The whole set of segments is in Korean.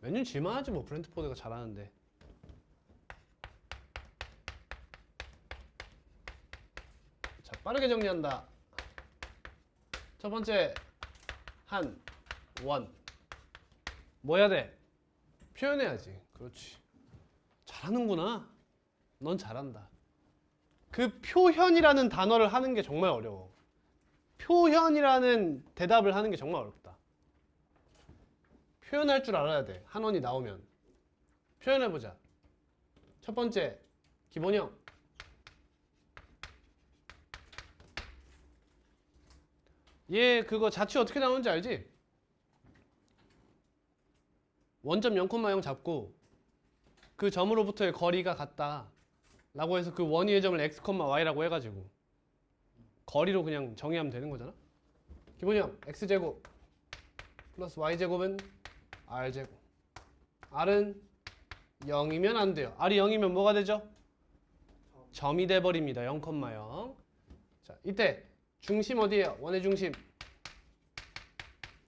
맨유 질만하지 뭐. 브렌트포드가 잘하는데. 자, 빠르게 정리한다. 첫 번째 원. 뭐 해야 돼? 표현해야지. 그렇지. 잘하는구나. 넌 잘한다. 그 표현이라는 단어를 하는 게 정말 어려워. 표현이라는 대답을 하는 게 정말 어렵다. 표현할 줄 알아야 돼. 한원이 나오면. 표현해보자. 첫 번째, 기본형. 얘 그거 자취 어떻게 나오는지 알지? 원점 0,0 잡고 그 점으로부터의 거리가 같다 라고 해서 그 원위의 점을 x, y라고 해가지고 거리로 그냥 정의하면 되는 거잖아. 기본형 x제곱 플러스 y제곱은 r제곱. r은 0이면 안 돼요. r이 0이면 뭐가 되죠? 점이 돼버립니다. 0,0. 자, 이때 중심 어디에요? 원의 중심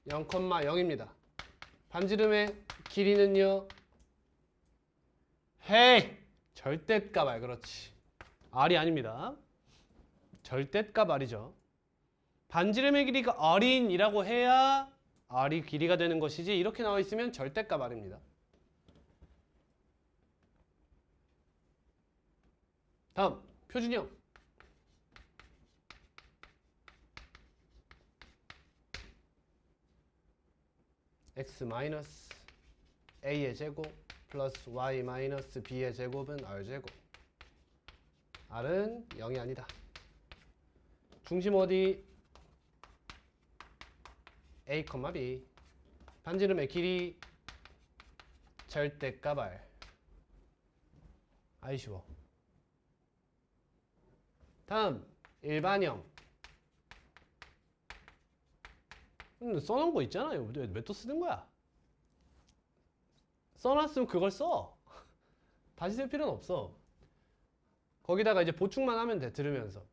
0,0입니다. 반지름의 길이는요? 헤이! 절대값 R. 그렇지. R이 아닙니다. 절대값 R이죠. 반지름의 길이가 R인이라고 해야 R이 길이가 되는 것이지, 이렇게 나와 있으면 절대값 R입니다. 다음 표준형. x 마이너스 a의 제곱 플러스 y 마이너스 b의 제곱은 r제곱. r은 0이 아니다. 중심 어디? a, b. 반지름의 길이 절대값 r. 아이 쉬워. 다음 일반형. 써놓은 거 있잖아요. 왜 또 쓰는 거야? 써놨으면 그걸 써. 다시 쓸 필요는 없어. 거기다가 이제 보충만 하면 돼. 들으면서.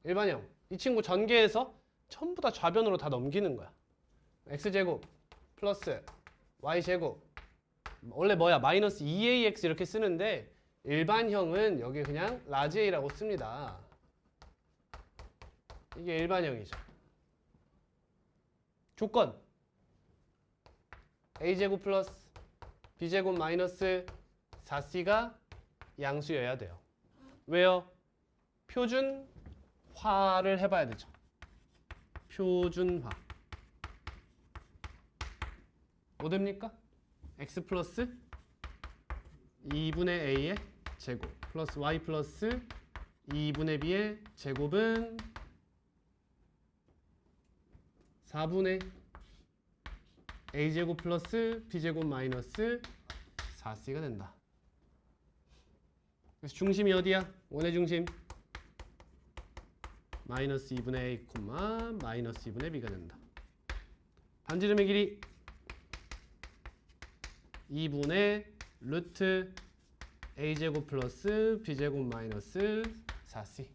일반형. 이 친구 전개해서 전부 다 좌변으로 다 넘기는 거야. x제곱 플러스 y제곱. 원래 뭐야? 마이너스 2ax 이렇게 쓰는데 일반형은 여기 그냥 라지 a라고 씁니다. 이게 일반형이죠. 조건 a제곱 플러스 b제곱 마이너스 4c가 양수여야 돼요. 왜요? 표준화를 해봐야 되죠. 표준화. 뭐 됩니까? x 플러스 2분의 a의 제곱 플러스 y 플러스 2분의 b의 제곱은 4분의 a제곱 플러스 b제곱 마이너스 4c가 된다. 그래서 중심이 어디야? 원의 중심 마이너스 2분의 a, 마이너스 2분의 b가 된다. 반지름의 길이 2분의 루트 a제곱 플러스 b제곱 마이너스 4c.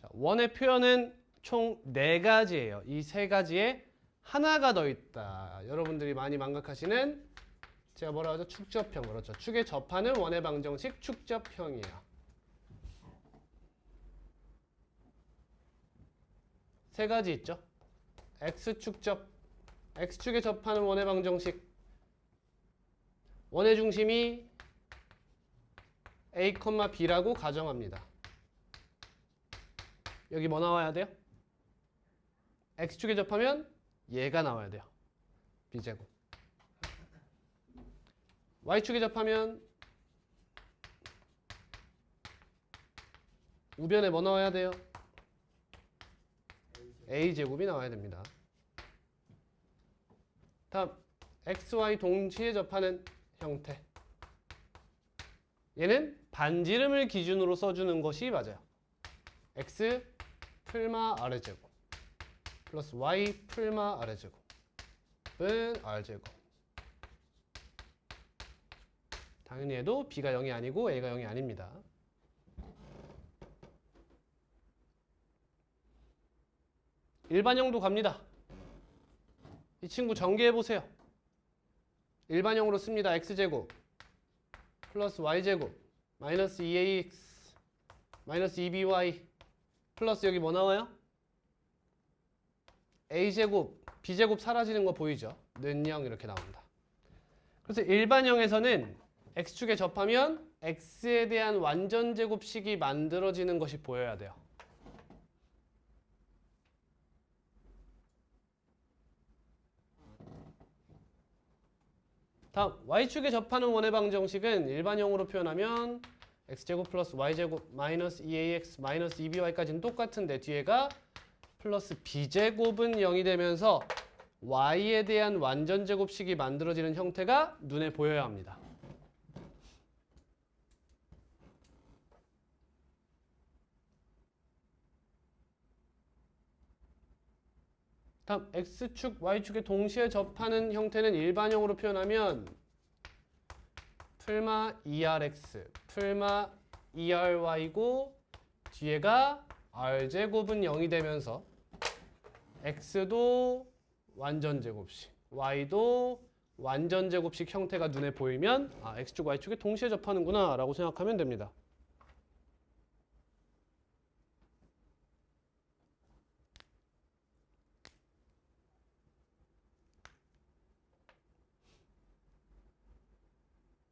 자, 원의 표현은 총 4가지예요. 이 3가지에 하나가 더 있다. 여러분들이 많이 망각하시는, 제가 뭐라 하죠? 축접형. 그렇죠. 축에 접하는 원의 방정식 축접형이에요. 3가지 있죠. x축접, x축에 접하는 원의 방정식. 원의 중심이 a, b라고 가정합니다. 여기 뭐 나와야 돼요? x축에 접하면 얘가 나와야 돼요. b제곱. y축에 접하면 우변에 뭐 나와야 돼요? a제곱이 나와야 됩니다. 다음 xy 동시에 접하는 형태. 얘는 반지름을 기준으로 써주는 것이 맞아요. x 풀마 r제곱 플러스 y 풀마 r제곱은 r제곱. 당연히 얘도 b가 0이 아니고 a가 0이 아닙니다. 일반형도 갑니다. 이 친구 전개해보세요. 일반형으로 씁니다. x제곱 플러스 y제곱 마이너스 2ax 마이너스 2by 플러스 여기 뭐 나와요? a제곱 b제곱 사라지는 거 보이죠? 는 0 이렇게 나옵니다. 그래서 일반형에서는 x축에 접하면 x에 대한 완전제곱식이 만들어지는 것이 보여야 돼요. 다음 y축에 접하는 원의 방정식은 일반형으로 표현하면 x제곱 플러스 y제곱 마이너스 2ax 마이너스 2by까지는 똑같은데 뒤에가 플러스 b제곱은 0이 되면서 y에 대한 완전제곱식이 만들어지는 형태가 눈에 보여야 합니다. 다음 x축, y축에 동시에 접하는 형태는 일반형으로 표현하면 풀마 2rx, 풀마 2ry고 뒤에가 r제곱은 0이 되면서 x도 완전제곱식, y도 완전제곱식 형태가 눈에 보이면 아, x축, y축에 동시에 접하는구나 라고 생각하면 됩니다.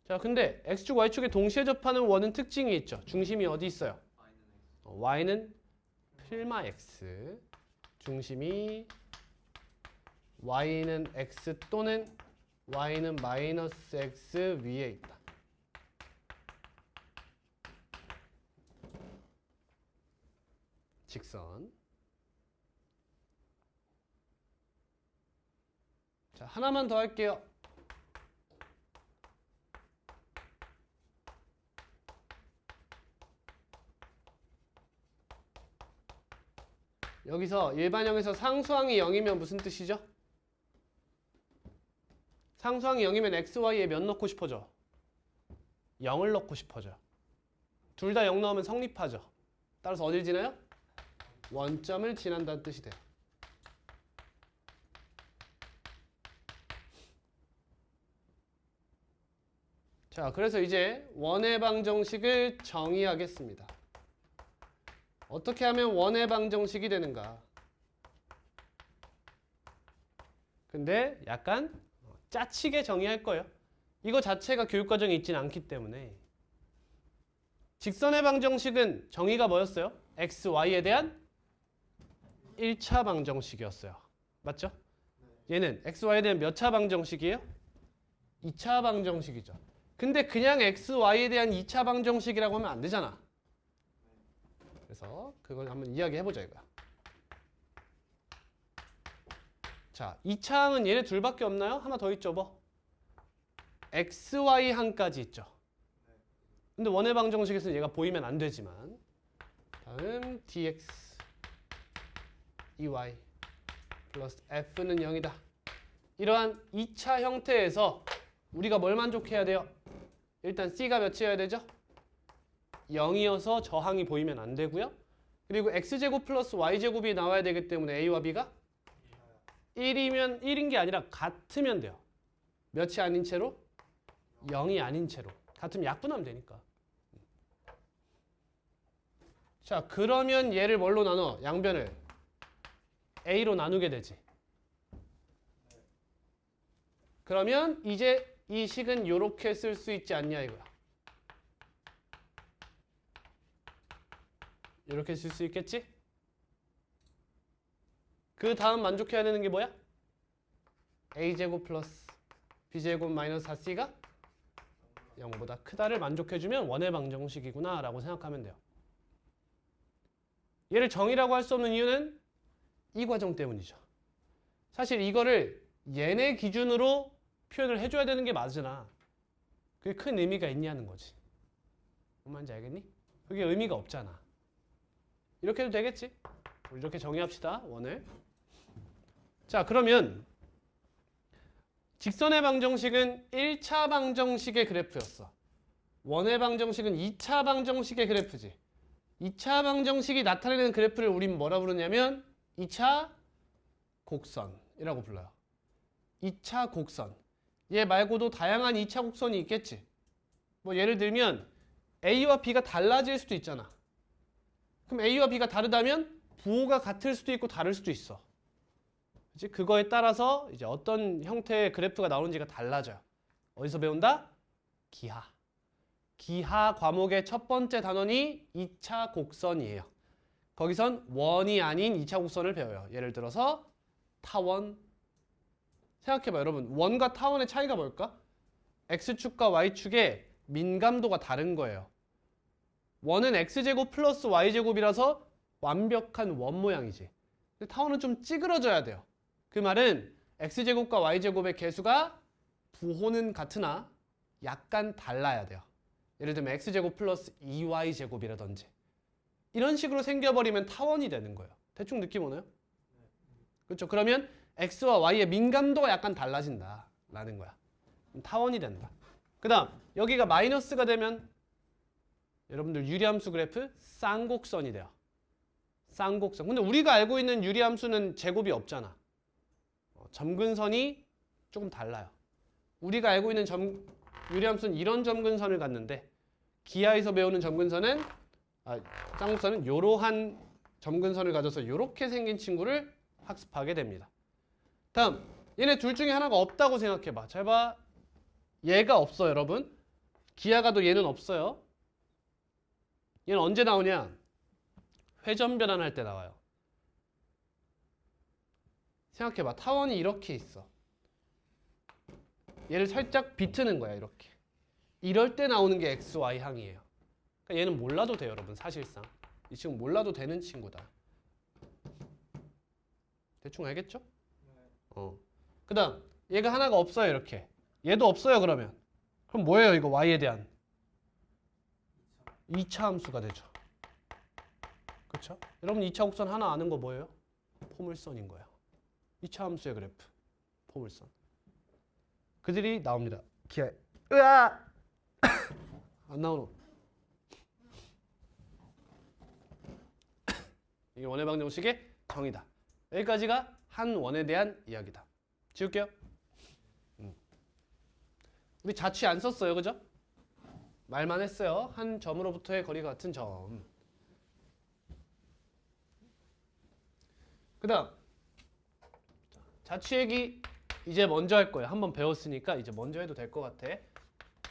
자, 근데 x축, y축에 동시에 접하는 원은 특징이 있죠. 중심이 어디 있어요? y는 풀마 x, 중심이 y는 x 또는 y는 마이너스 x 위에 있다. 직선. 자, 하나만 더 할게요. 여기서 일반형에서 상수항이 0이면 무슨 뜻이죠? 상수항이 0이면 x, y에 몇 넣고 싶어져? 0을 넣고 싶어져. 둘 다 0 넣으면 성립하죠. 따라서 어딜 지나요? 원점을 지난다는 뜻이 돼요. 자, 그래서 이제 원의 방정식을 정의하겠습니다. 어떻게 하면 원의 방정식이 되는가? 근데 약간 짜치게 정의할 거예요. 이거 자체가 교육과정에 있진 않기 때문에. 직선의 방정식은 정의가 뭐였어요? x, y에 대한 1차 방정식이었어요. 맞죠? 얘는 x, y에 대한 몇 차 방정식이에요? 2차 방정식이죠. 근데 그냥 x, y에 대한 2차 방정식이라고 하면 안 되잖아. 그래서 그걸 한번 이야기해보자 이거야. 자, 2차항은 얘네 둘밖에 없나요? 하나 더 있죠 뭐? x, y 항까지 있죠. 근데 원의 방정식에서는 얘가 보이면 안 되지만 다음 dx ey 플러스 f는 0이다. 이러한 2차 형태에서 우리가 뭘 만족해야 돼요? 일단 c가 몇이어야 되죠? 0이어서 저항이 보이면 안 되고요. 그리고 x제곱 플러스 y제곱이 나와야 되기 때문에 a와 b가 1이면 1인 게 아니라 같으면 돼요. 몇이 아닌 채로? 0이 아닌 채로. 같으면 약분하면 되니까. 자, 그러면 얘를 뭘로 나눠? 양변을 a로 나누게 되지. 그러면 이제 이 식은 이렇게 쓸 수 있지 않냐 이거야. 이렇게 쓸 수 있겠지? 그 다음 만족해야 되는 게 뭐야? a제곱 플러스 b제곱 마이너스 4c가 0보다 크다를 만족해주면 원의 방정식이구나 라고 생각하면 돼요. 얘를 정의라고 할 수 없는 이유는 이 과정 때문이죠. 사실 이거를 얘네 기준으로 표현을 해줘야 되는 게 맞으나 그게 큰 의미가 있냐는 거지. 뭔 말인지 알겠니? 그게 의미가 없잖아. 이렇게 해도 되겠지? 우리 이렇게 정의합시다. 원을. 자, 그러면 직선의 방정식은 1차 방정식의 그래프였어. 원의 방정식은 2차 방정식의 그래프지. 2차 방정식이 나타내는 그래프를 우린 뭐라 부르냐면 2차 곡선이라고 불러요. 2차 곡선. 얘 말고도 다양한 2차 곡선이 있겠지. 뭐 예를 들면 A와 B가 달라질 수도 있잖아. 그럼 A와 B가 다르다면 부호가 같을 수도 있고 다를 수도 있어. 그치? 그거에 따라서 이제 어떤 형태의 그래프가 나오는지가 달라져요. 어디서 배운다? 기하. 기하 과목의 첫 번째 단원이 2차 곡선이에요. 거기선 원이 아닌 2차 곡선을 배워요. 예를 들어서 타원. 생각해봐 여러분. 원과 타원의 차이가 뭘까? X축과 Y축의 민감도가 다른 거예요. 원은 X제곱 플러스 Y제곱이라서 완벽한 원 모양이지. 근데 타원은 좀 찌그러져야 돼요. 그 말은 X제곱과 Y제곱의 개수가 부호는 같으나 약간 달라야 돼요. 예를 들면 X제곱 플러스 2Y제곱이라든지 이런 식으로 생겨버리면 타원이 되는 거예요. 대충 느낌 오나요? 그렇죠? 그러면 X와 Y의 민감도가 약간 달라진다라는 거야. 타원이 된다. 그 다음 여기가 마이너스가 되면 여러분들 유리함수 그래프 쌍곡선이 돼요. 쌍곡선. 근데 우리가 알고 있는 유리함수는 제곱이 없잖아. 점근선이 조금 달라요. 우리가 알고 있는 유리함수는 이런 점근선을 갖는데 기하에서 배우는 점근선은 쌍곡선은 이러한 점근선을 가져서 이렇게 생긴 친구를 학습하게 됩니다. 다음 얘네 둘 중에 하나가 없다고 생각해봐. 잘 봐. 얘가 없어 여러분. 기하가도 얘는 없어요. 얘는 언제 나오냐? 회전 변환할 때 나와요. 생각해봐. 타원이 이렇게 있어. 얘를 살짝 비트는 거야 이렇게. 이럴 때 나오는 게 x, y 항이에요. 그러니까 얘는 몰라도 돼요 여러분. 사실상 이 친구 몰라도 되는 친구다. 대충 알겠죠? 그 다음 얘가 하나가 없어요 이렇게. 얘도 없어요 그러면. 그럼 뭐예요 이거 y에 대한 2차 함수가 되죠. 그렇죠? 여러분 2차 곡선 하나 아는 거 뭐예요? 포물선인 거예요. 2차 함수의 그래프 포물선. 그들이 나옵니다. 기하에 으아! 안 나오노. 이게 원의 방정식의 정의다. 여기까지가 한 원에 대한 이야기다. 지울게요. 우리 자취 안 썼어요. 그죠? 말만 했어요. 한 점으로부터의 거리가 같은 점. 그 다음 자취 얘기 이제 먼저 할 거예요. 한번 배웠으니까 이제 먼저 해도 될 것 같아.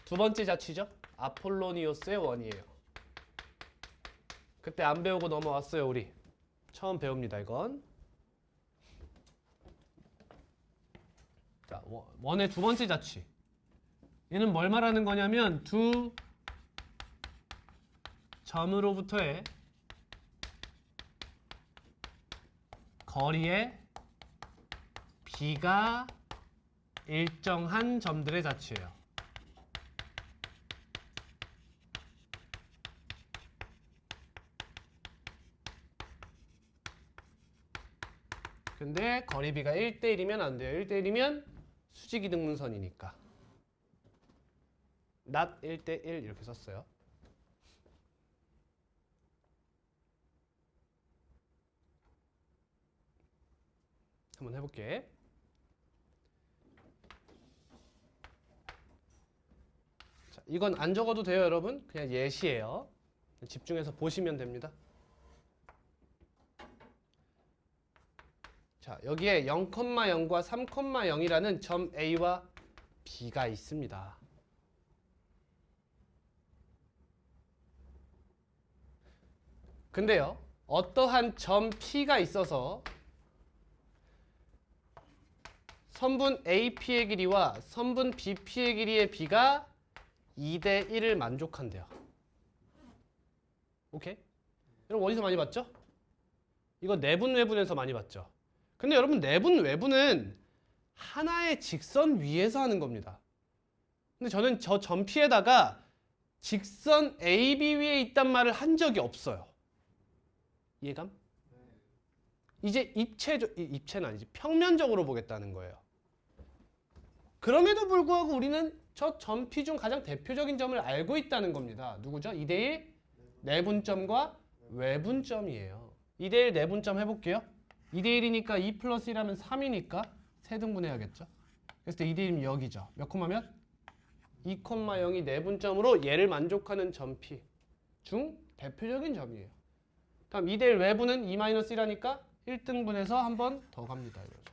두 번째 자취죠. 아폴로니오스의 원이에요. 그때 안 배우고 넘어왔어요. 우리 처음 배웁니다. 이건 자, 원의 두 번째 자취. 얘는 뭘 말하는 거냐면 두 점으로부터의 거리의 비가 일정한 점들의 자취예요. 근데 거리비가 1대1이면 안 돼요. 1대1이면 수직이등분선이니까. not 1대1 이렇게 썼어요. 한번 해볼게. 자, 이건 안 적어도 돼요, 여러분. 그냥 예시예요. 집중해서 보시면 됩니다. 자, 여기에 0,0과 3,0이라는 점 A와 B가 있습니다. 근데요, 어떠한 점 P가 있어서 선분 AP의 길이와 선분 BP의 길이의 비가 2대1을 만족한대요. 오케이? 여러분 어디서 많이 봤죠? 이거 내분 외분에서 많이 봤죠? 근데 여러분 내분 외분은 하나의 직선 위에서 하는 겁니다. 근데 저는 저 점 P에다가 직선 AB 위에 있단 말을 한 적이 없어요. 이해감? 이제 입체는 아니지. 평면적으로 보겠다는 거예요. 그럼에도 불구하고 우리는 저 점 P 중 가장 대표적인 점을 알고 있다는 겁니다. 누구죠? 2대1 내분점과 외분점이에요. 2대1 내분점 해볼게요. 2대1이니까 2 플러스 1하면 3이니까 세등분 해야겠죠. 그래서 2대1이면 여기죠. 몇 콤마 몇? 2,0이 내분점으로 얘를 만족하는 점피 중 대표적인 점이에요. 다음 2대1 외부는 2-1이라니까 1등분해서 한 번 더 갑니다. 이거죠.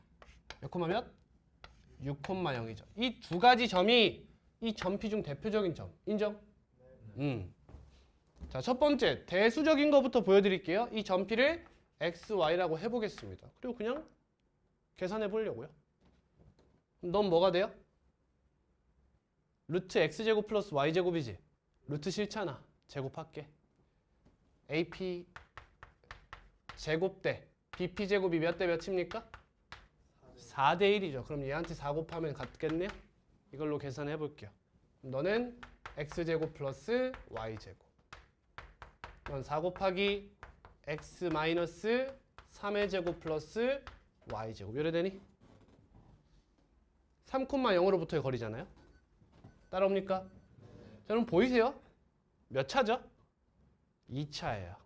몇 콤마 몇? 6,0이죠. 이 두 가지 점이 이 점피 중 대표적인 점. 인정? 자, 첫 번째 대수적인 것부터 보여드릴게요. 이 점피를 x, y라고 해보겠습니다. 그리고 그냥 계산해 보려고요. 넌 뭐가 돼요? 루트 x제곱 플러스 y제곱이지. 루트 싫잖아. 제곱할게. AP 제곱 대 BP 제곱이 몇 대 몇입니까? 4대 1이죠. 그럼 얘한테 4 곱하면 같겠네요. 이걸로 계산해 볼게요. 너는 x제곱 플러스 y제곱. 넌 4 곱하기 x 마이너스 3의 제곱 플러스 y제곱. 이래 되니? 3,0으로부터의 거리잖아요. 따라옵니까? 자, 여러분 보이세요? 몇 차죠? 2차예요.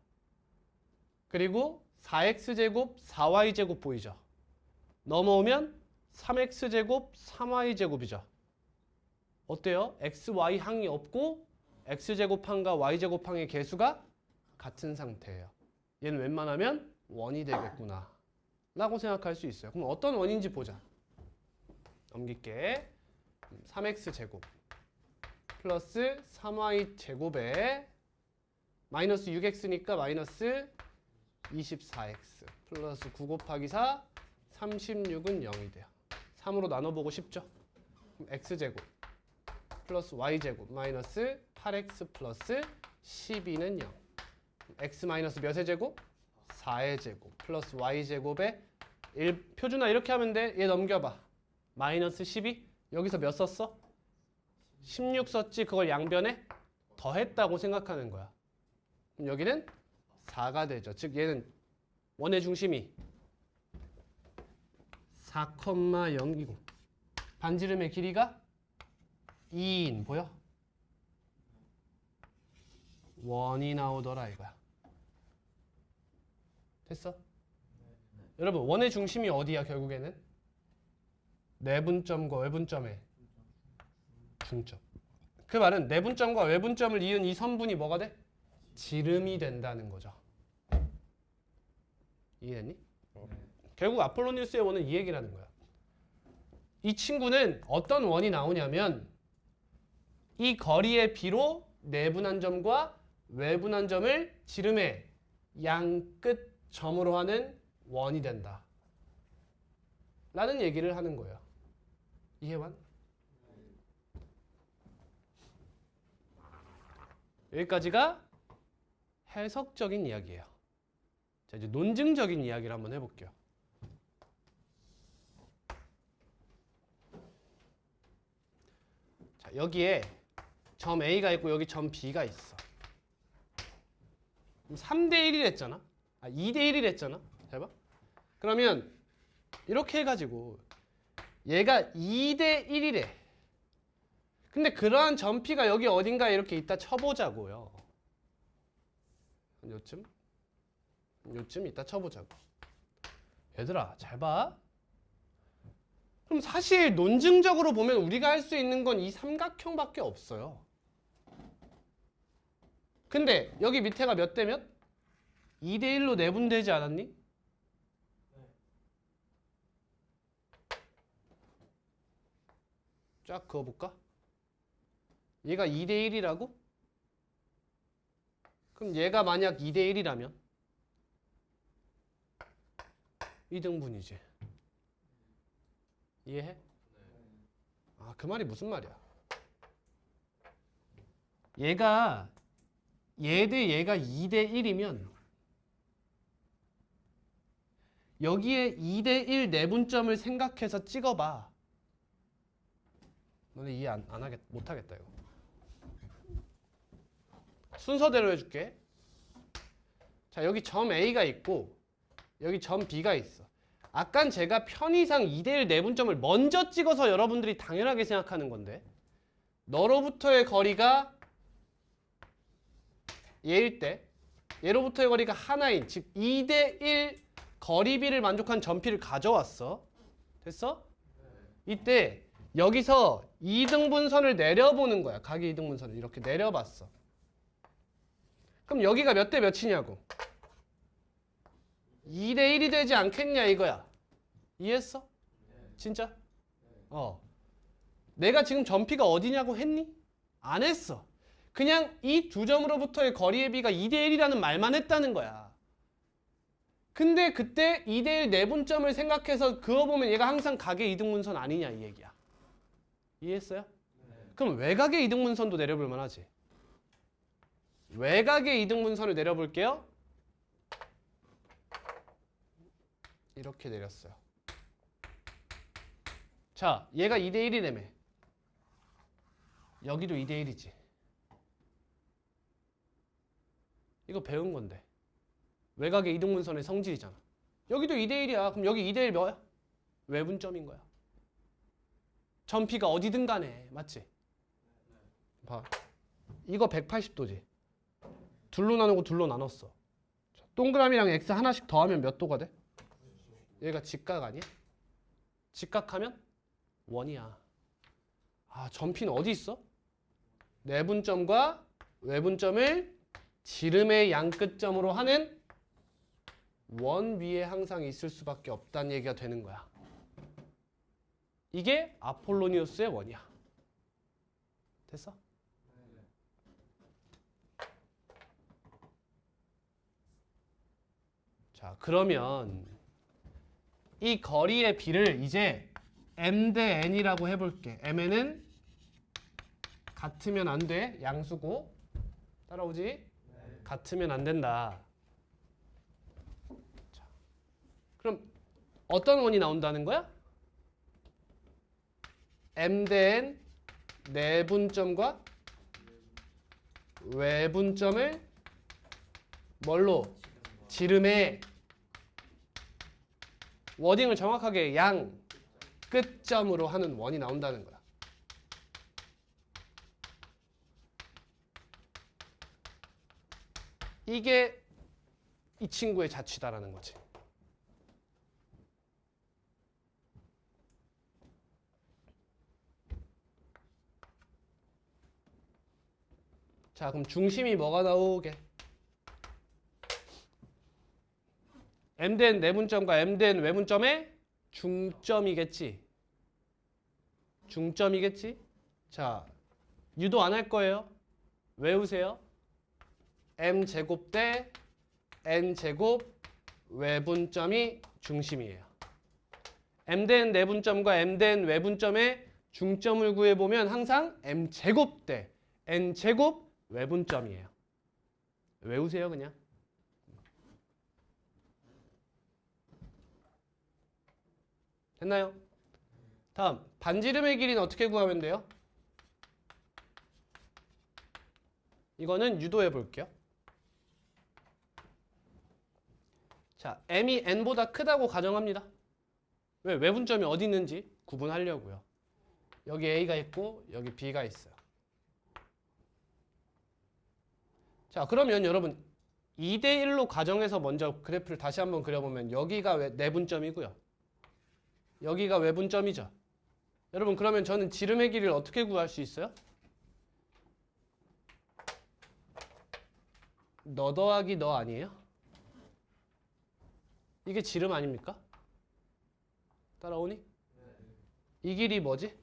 그리고 4x제곱 4y제곱 보이죠? 넘어오면 3x제곱 3y제곱이죠. 어때요? x, y 항이 없고 x제곱항과 y제곱항의 개수가 같은 상태예요. 얘는 웬만하면 원이 되겠구나 라고 생각할 수 있어요. 그럼 어떤 원인지 보자. 넘길게. 3x제곱 플러스 3y제곱에 마이너스 6x니까 마이너스 24x 플러스 9 곱하기 4 36은 0이 돼요. 3으로 나눠보고 싶죠? 그럼 x제곱 플러스 y제곱 마이너스 8x 플러스 12는 0. x 마이너스 몇의 제곱? 4의 제곱 플러스 y제곱에 1. 표준화 이렇게 하면 돼. 얘 넘겨봐. 마이너스 12. 여기서 몇 썼어? 16 썼지. 그걸 양변에 더했다고 생각하는 거야. 그럼 여기는 4가 되죠. 즉 얘는 원의 중심이 4,0이고 반지름의 길이가 2인 보여? 원이 나오더라 이거야. 됐어? 여러분 원의 중심이 어디야 결국에는? 내분점과 외분점의 중점. 그 말은 내분점과 외분점을 이은 이 선분이 뭐가 돼? 지름이 된다는 거죠. 이해했니? 결국 아폴로니우스의 원은 이 얘기라는 거야. 이 친구는 어떤 원이 나오냐면 이 거리의 비로 내분한 점과 외분한 점을 지름의 양끝 점으로 하는 원이 된다 라는 얘기를 하는 거예요. 이해만? 여기까지가 해석적인 이야기예요. 자, 이제 논증적인 이야기를 한번 해볼게요. 자, 여기에 점 A가 있고 여기 점 B가 있어. 3대 1이 했잖아. 2대 1이 했잖아. 해봐. 그러면 이렇게 해가지고 얘가 2대 1이래. 근데 그러한 점 P가 여기 어딘가에 이렇게 있다 쳐보자고요. 요쯤 이따 쳐보자고. 얘들아 잘 봐. 그럼 사실 논증적으로 보면 우리가 할 수 있는 건 이 삼각형밖에 없어요. 근데 여기 밑에가 몇 대 몇? 2대 1로 내분되지 않았니? 쫙 그어볼까? 얘가 2대 1이라고? 그럼 얘가 만약 2대 1이라면 2등분이지. 이해해? 아, 그 말이 무슨 말이야? 얘가 얘 대 얘가 2대 1이면 여기에 2대 1 내분점을 생각해서 찍어봐. 너네 이해 못하겠다 이거. 순서대로 해줄게. 자, 여기 점 A가 있고 여기 점 B가 있어. 아깐 제가 편의상 2대 1 내분점을 먼저 찍어서 여러분들이 당연하게 생각하는 건데 너로부터의 거리가 얘일 때 얘로부터의 거리가 하나인 즉 2대 1 거리비를 만족한 점 P를 가져왔어. 됐어? 이때 여기서 이등분선을 내려보는 거야. 각의 이등분선을 이렇게 내려봤어. 그럼 여기가 몇 대 몇이냐고. 2대 1이 되지 않겠냐 이거야. 이해했어? 진짜? 내가 지금 점피가 어디냐고 했니? 안 했어. 그냥 이 두 점으로부터의 거리의 비가 2대 1이라는 말만 했다는 거야. 근데 그때 2대 1 내분점을 생각해서 그어보면 얘가 항상 각의 이등분선 아니냐 이 얘기야. 이해했어요? 그럼 외곽의 이등분선도 내려볼 만하지. 외곽의 이등분선을 내려볼게요. 이렇게 내렸어요. 자, 얘가 2대 1이라며. 여기도 2대 1이지. 이거 배운 건데. 외곽의 이등분선의 성질이잖아. 여기도 2대 1이야. 그럼 여기 2대 1 뭐야? 외분점인 거야. 점피가 어디든 간에. 맞지? 봐. 이거 180도지. 둘로 나누고 둘로 나눴어. 동그라미랑 x 하나씩 더하면 몇 도가 돼? 얘가 직각 아니야? 직각하면 원이야. 아, 점피는 어디 있어? 내분점과 외분점을 지름의 양끝점으로 하는 원 위에 항상 있을 수밖에 없다는 얘기가 되는 거야. 이게 아폴로니우스의 원이야. 됐어? 자, 그러면 이 거리의 비를 이제 m 대 n이라고 해볼게. mn은 같으면 안 돼. 양수고. 따라오지? 네. 같으면 안 된다. 자, 그럼 어떤 원이 나온다는 거야? m 대 n 내분점과 외분점을 뭘로? 지름의 워딩을 정확하게 양 끝점으로 하는 원이 나온다는 거야. 이게 이 친구의 자취다라는 거지. 자, 그럼 중심이 뭐가 나오게? m된 내분점과 m된 외분점의 중점이겠지. 중점이겠지. 자, 유도 안 할 거예요. 외우세요. m제곱 대 n제곱 외분점이 중심이에요. m된 내분점과 m된 외분점의 중점을 구해보면 항상 m제곱 대 n제곱 외분점이에요. 외우세요 그냥. 됐나요? 다음, 반지름의 길이는 어떻게 구하면 돼요? 이거는 유도해 볼게요. 자, m이 n보다 크다고 가정합니다. 왜? 외분점이 어디 있는지 구분하려고요. 여기 a가 있고 여기 b가 있어요. 자, 그러면 여러분 2대 1로 가정해서 먼저 그래프를 다시 한번 그려보면 여기가 내분점이고요. 여기가 외분점이죠. 여러분 그러면 저는 지름의 길이를 어떻게 구할 수 있어요? 너 더하기 너 아니에요? 이게 지름 아닙니까? 따라오니? 이 길이 뭐지?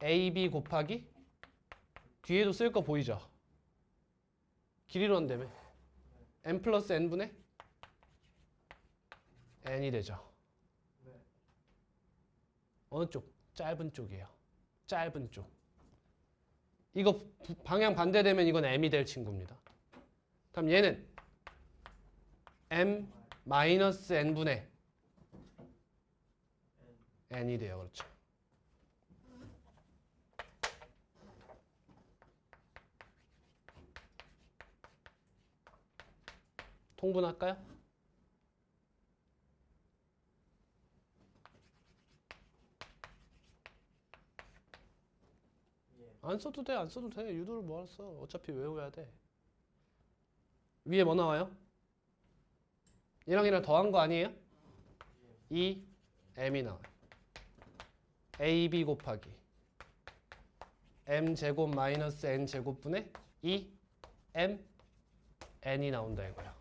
AB 곱하기 뒤에도 쓸 거 보이죠? 길이론되면 n 플러스 n분의 n이 되죠. 어느 쪽? 짧은 쪽이에요. 짧은 쪽. 이거 방향 반대되면 이건 m이 될 친구입니다. 그럼 얘는 m 마이너스 n분의 n이 돼요. 그렇죠. 통분할까요? 안 써도 돼, 안 써도 돼. 유도를 뭐하러 써? 어차피 외워야 돼. 위에 뭐 나와요? 얘랑 얘랑 더한 거 아니에요? 2m이 나와요. AB 곱하기 m제곱 마이너스 n제곱분의 2m n이 나온다 이거야.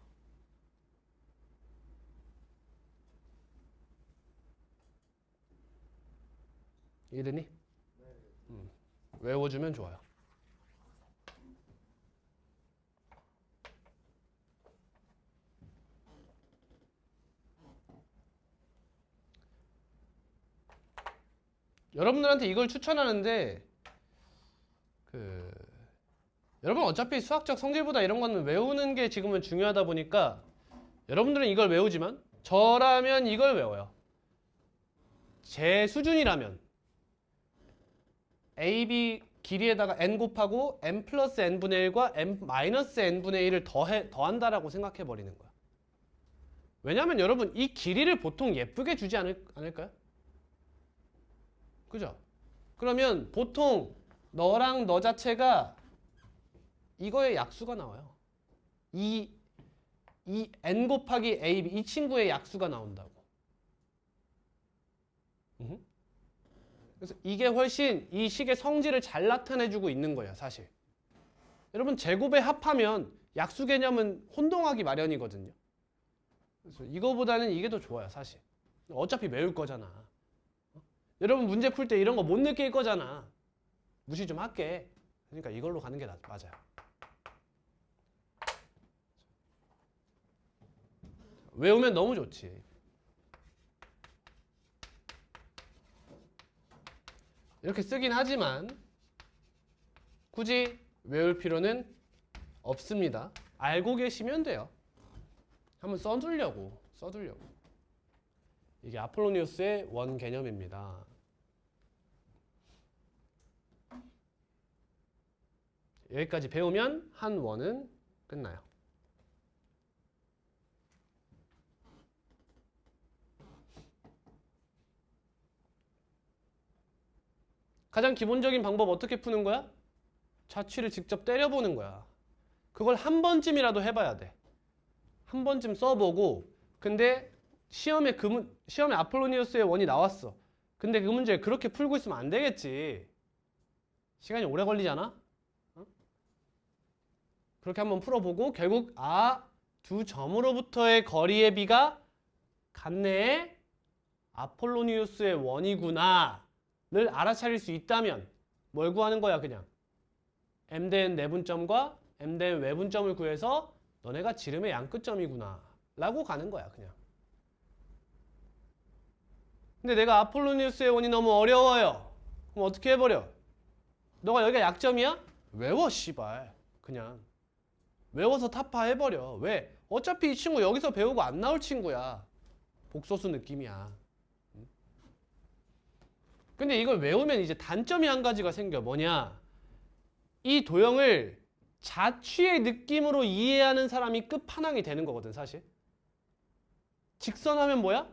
이해되니? 외워주면 좋아요. 여러분들한테 이걸 추천하는데 여러분 어차피 수학적 성질보다 이런 거는 외우는 게 지금은 중요하다 보니까 여러분들은 이걸 외우지만 저라면 이걸 외워요. 제 수준이라면 AB 길이에다가 n 곱하고 m 플러스 n분의 1과 m 마이너스 n분의 1을 더한다라고 생각해 버리는 거야. 왜냐하면 여러분 이 길이를 보통 예쁘게 주지 않을까요? 그죠? 그러면 보통 너랑 너 자체가 이거의 약수가 나와요. 이 n 곱하기 ab 이 친구의 약수가 나온다고. 그래서 이게 훨씬 이 식의 성질을 잘 나타내주고 있는 거예요, 사실. 여러분 제곱에 합하면 약수 개념은 혼동하기 마련이거든요. 그래서 이거보다는 이게 더 좋아요, 사실. 어차피 외울 거잖아. 여러분 문제 풀 때 이런 거 못 느낄 거잖아. 무시 좀 할게. 그러니까 이걸로 가는 게 맞아요. 외우면 너무 좋지. 이렇게 쓰긴 하지만 굳이 외울 필요는 없습니다. 알고 계시면 돼요. 한번 써두려고. 이게 아폴로니우스의 원 개념입니다. 여기까지 배우면 한 원은 끝나요. 가장 기본적인 방법 어떻게 푸는 거야? 자취를 직접 때려보는 거야. 그걸 한 번쯤이라도 해봐야 돼. 한 번쯤 써보고 근데 시험에 아폴로니우스의 원이 나왔어. 근데 그 문제 그렇게 풀고 있으면 안 되겠지. 시간이 오래 걸리잖아? 그렇게 한번 풀어보고 결국 두 점으로부터의 거리의 비가 같네. 아폴로니우스의 원이구나 를 알아차릴 수 있다면 뭘 구하는 거야 그냥. m 대n 내분점과 m 대n 외분점을 구해서 너네가 지름의 양끝점이구나 라고 가는 거야 그냥. 근데 내가 아폴로니우스의 원이 너무 어려워요. 그럼 어떻게 해버려? 너가 여기가 약점이야? 외워 씨발. 그냥 외워서 타파해버려. 왜? 어차피 이 친구 여기서 배우고 안 나올 친구야. 복소수 느낌이야. 근데 이걸 외우면 이제 단점이 한 가지가 생겨. 뭐냐? 이 도형을 자취의 느낌으로 이해하는 사람이 끝판왕이 되는 거거든 사실. 직선하면 뭐야?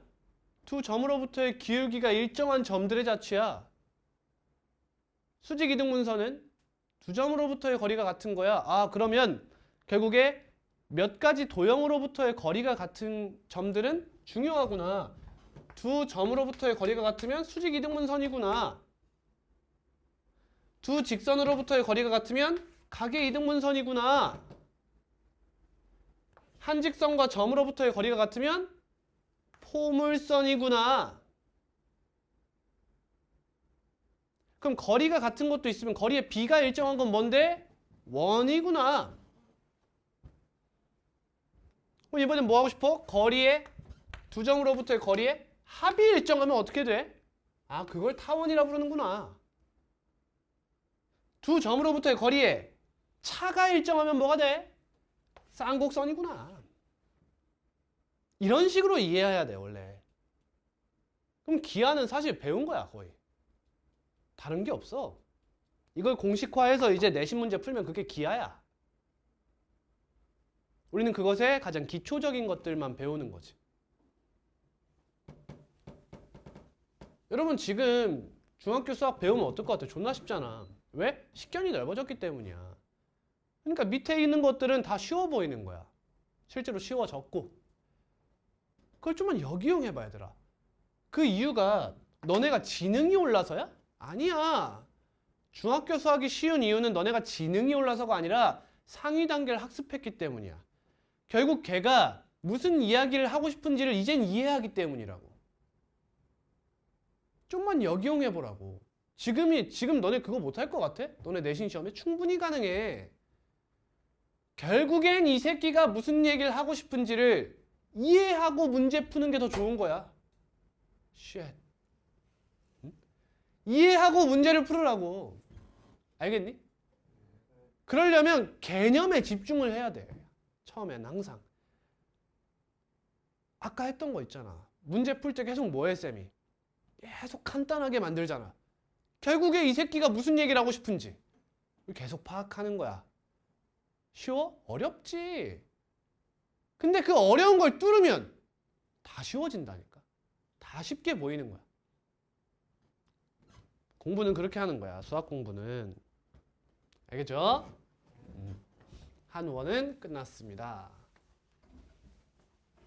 두 점으로부터의 기울기가 일정한 점들의 자취야. 수직 이등분선은 두 점으로부터의 거리가 같은 거야. 그러면 결국에 몇 가지 도형으로부터의 거리가 같은 점들은 중요하구나. 두 점으로부터의 거리가 같으면 수직 이등분선이구나. 두 직선으로부터의 거리가 같으면 각의 이등분선이구나. 한 직선과 점으로부터의 거리가 같으면 포물선이구나. 그럼 거리가 같은 것도 있으면 거리의 비가 일정한 건 뭔데? 원이구나. 그럼 이번엔 뭐 하고 싶어? 거리의 두 점으로부터의 거리의 합이 일정하면 어떻게 돼? 그걸 타원이라 부르는구나. 두 점으로부터의 거리의 차가 일정하면 뭐가 돼? 쌍곡선이구나. 이런 식으로 이해해야 돼 원래. 그럼 기하는 사실 배운 거야 거의. 다른 게 없어. 이걸 공식화해서 이제 내신 문제 풀면 그게 기하야. 우리는 그것의 가장 기초적인 것들만 배우는 거지. 여러분 지금 중학교 수학 배우면 어떨 것 같아? 존나 쉽잖아. 왜? 식견이 넓어졌기 때문이야. 그러니까 밑에 있는 것들은 다 쉬워 보이는 거야. 실제로 쉬워졌고. 그걸 좀만 역이용해봐 얘들아. 그 이유가 너네가 지능이 올라서야? 아니야. 중학교 수학이 쉬운 이유는 너네가 지능이 올라서가 아니라 상위 단계를 학습했기 때문이야. 결국 걔가 무슨 이야기를 하고 싶은지를 이젠 이해하기 때문이라고. 좀만 역이용해보라고. 지금 너네 그거 못할 것 같아? 너네 내신 시험에 충분히 가능해. 결국엔 이 새끼가 무슨 얘기를 하고 싶은지를 이해하고 문제 푸는 게 더 좋은 거야. 쉣. 응? 이해하고 문제를 풀으라고. 알겠니? 그러려면 개념에 집중을 해야 돼. 처음엔 항상. 아까 했던 거 있잖아. 문제 풀 때 계속 뭐 해, 쌤이? 계속 간단하게 만들잖아. 결국에 이 새끼가 무슨 얘기를 하고 싶은지 계속 파악하는 거야. 쉬워? 어렵지. 근데 그 어려운 걸 뚫으면 다 쉬워진다니까. 다 쉽게 보이는 거야. 공부는 그렇게 하는 거야. 수학 공부는. 알겠죠? 한 원은 끝났습니다.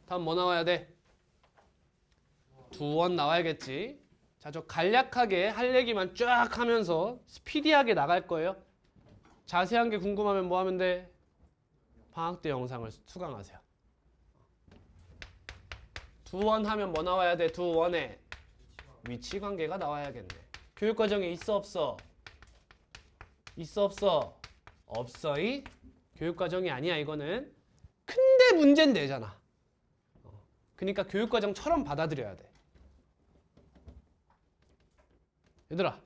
다음 뭐 나와야 돼? 두 원 나와야겠지. 자, 저 간략하게 할 얘기만 쫙 하면서 스피디하게 나갈 거예요. 자세한 게 궁금하면 뭐 하면 돼? 방학 때 영상을 수강하세요. 두 원 하면 뭐 나와야 돼? 두 원에 위치 관계가 나와야겠네. 교육 과정에 있어 없어? 있어 없어? 없어이? 교육 과정이 아니야 이거는. 근데 문제는 내잖아. 그러니까 교육 과정처럼 받아들여야 돼. 얘들아,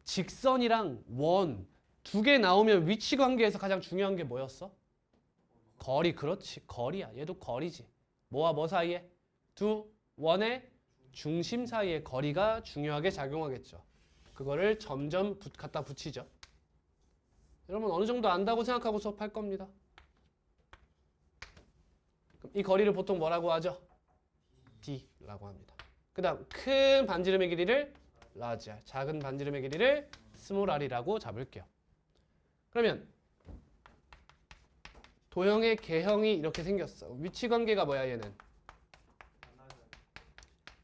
직선이랑 원 두 개 나오면 위치 관계에서 가장 중요한 게 뭐였어? 거리. 그렇지, 거리야. 얘도 거리지. 뭐와 뭐 사이에? 두 원의 중심 사이의 거리가 중요하게 작용하겠죠. 그거를 점점 갖다 붙이죠. 여러분 어느 정도 안다고 생각하고 수업할 겁니다. 그럼 이 거리를 보통 뭐라고 하죠? D라고 합니다. 그 다음 큰 반지름의 길이를 large R, 작은 반지름의 길이를 small r이라고 잡을게요. 그러면 도형의 개형이 이렇게 생겼어. 위치 관계가 뭐야 얘는?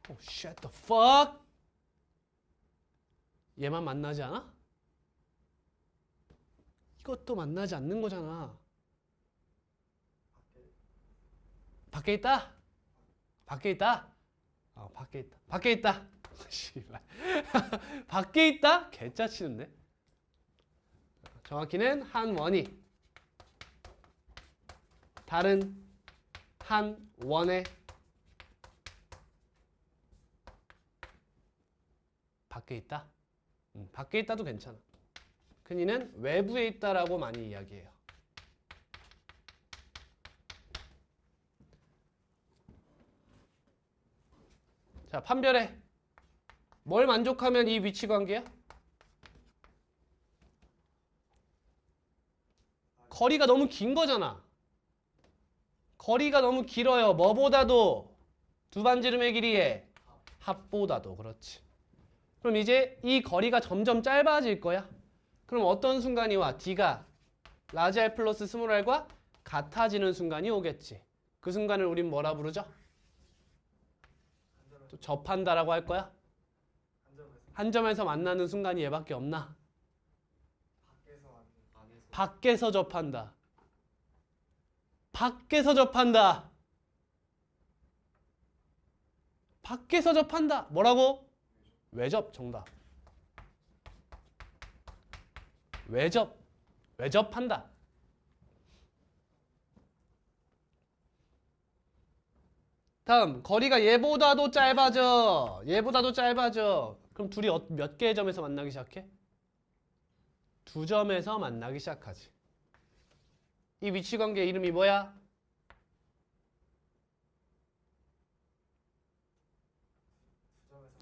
Oh shit the fuck? 얘만 만나지 않아? 이것도 만나지 않는 거잖아. 밖에 있다? 밖에 있다? 밖에 있다. 밖에 있다. 씨발. 밖에 있다? 개짜치는데? 정확히는 한 원이 다른 한 원의 밖에 있다? 밖에 있다도 괜찮아. 흔히는 외부에 있다라고 많이 이야기해요. 자, 판별해. 뭘 만족하면 이 위치 관계야? 거리가 너무 긴 거잖아. 거리가 너무 길어요. 뭐보다도 두 반지름의 길이에 합보다도. 그렇지. 그럼 이제 이 거리가 점점 짧아질 거야. 그럼 어떤 순간이 와? D가 large R 플러스 small r과 같아지는 순간이 오겠지. 그 순간을 우린 뭐라 부르죠? 또 접한다라고 할 거야? 한 점에서 만나는 순간이 얘밖에 없나? 밖에서 접한다. 밖에서 접한다. 밖에서 접한다. 뭐라고? 외접. 정답. 외접. 외접한다. 다음 거리가 얘보다도 짧아져. 얘보다도 짧아져. 그럼 둘이 몇 개의 점에서 만나기 시작해? 두 점에서 만나기 시작하지. 이 위치관계 이름이 뭐야?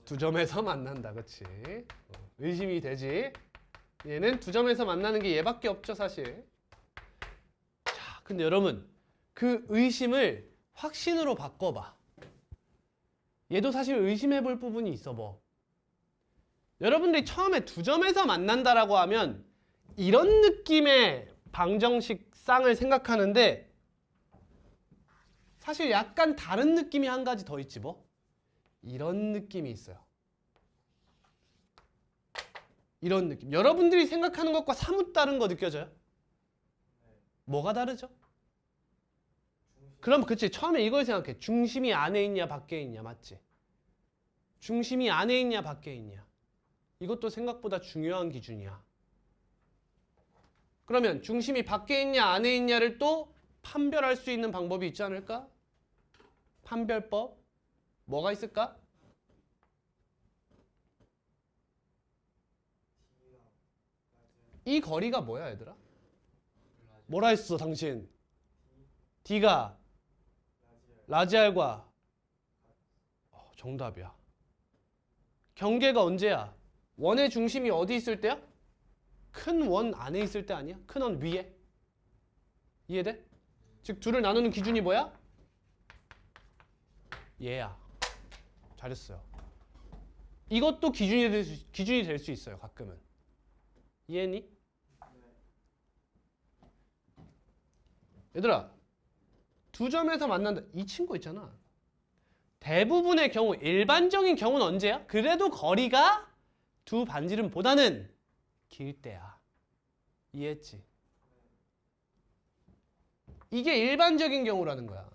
두 점에서 만난다. 그치? 의심이 되지. 얘는 두 점에서 만나는 게 얘밖에 없죠 사실. 자, 근데 여러분 그 의심을 확신으로 바꿔봐. 얘도 사실 의심해 볼 부분이 있어. 뭐 여러분들이 처음에 두 점에서 만난다라고 하면 이런 느낌의 방정식 쌍을 생각하는데 사실 약간 다른 느낌이 한 가지 더 있지. 뭐 이런 느낌이 있어요. 이런 느낌. 여러분들이 생각하는 것과 사뭇 다른 거 느껴져요? 뭐가 다르죠? 그럼 그치, 처음에 이걸 생각해. 중심이 안에 있냐 밖에 있냐, 맞지? 중심이 안에 있냐 밖에 있냐. 이것도 생각보다 중요한 기준이야. 그러면 중심이 밖에 있냐 안에 있냐를 또 판별할 수 있는 방법이 있지 않을까? 판별법. 뭐가 있을까? 이 거리가 뭐야, 얘들아? 뭐라 했어, 당신? D가 라지 R과 정답이야. 경계가 언제야? 원의 중심이 어디 있을 때야? 큰 원 안에 있을 때 아니야? 큰 원 위에? 이해돼? 즉 둘을 나누는 기준이 뭐야? 얘야. 잘했어요. 이것도 기준이 될 수 있어요, 가끔은. 이해했니? 얘들아, 두 점에서 만난다. 이 친구 있잖아. 대부분의 경우, 일반적인 경우는 언제야? 그래도 거리가 두 반지름보다는 길 때야. 이해했지? 이게 일반적인 경우라는 거야.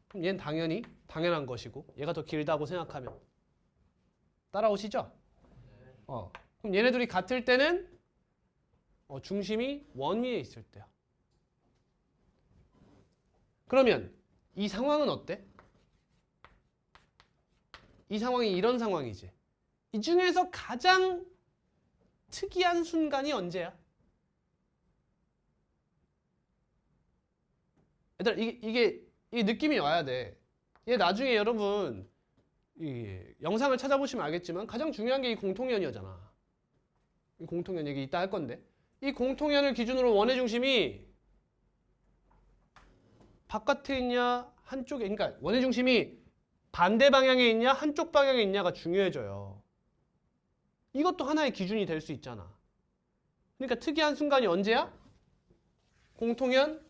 그럼 얘는 당연히 당연한 것이고 얘가 더 길다고 생각하면 따라오시죠? 그럼 얘네들이 같을 때는 중심이 원 위에 있을 때야. 그러면 이 상황은 어때? 이 상황이 이런 상황이지. 이 중에서 가장 특이한 순간이 언제야? 얘들아, 이게 느낌이 와야 돼. 얘 나중에 여러분 이 영상을 찾아보시면 알겠지만 가장 중요한 게 이 공통연이었잖아. 이 공통연 얘기 이따 할 건데, 이 공통연을 기준으로 원의 중심이 바깥에 있냐 한쪽에, 그러니까 원의 중심이 반대 방향에 있냐 한쪽 방향에 있냐가 중요해져요. 이것도 하나의 기준이 될 수 있잖아. 그러니까 특이한 순간이 언제야? 공통연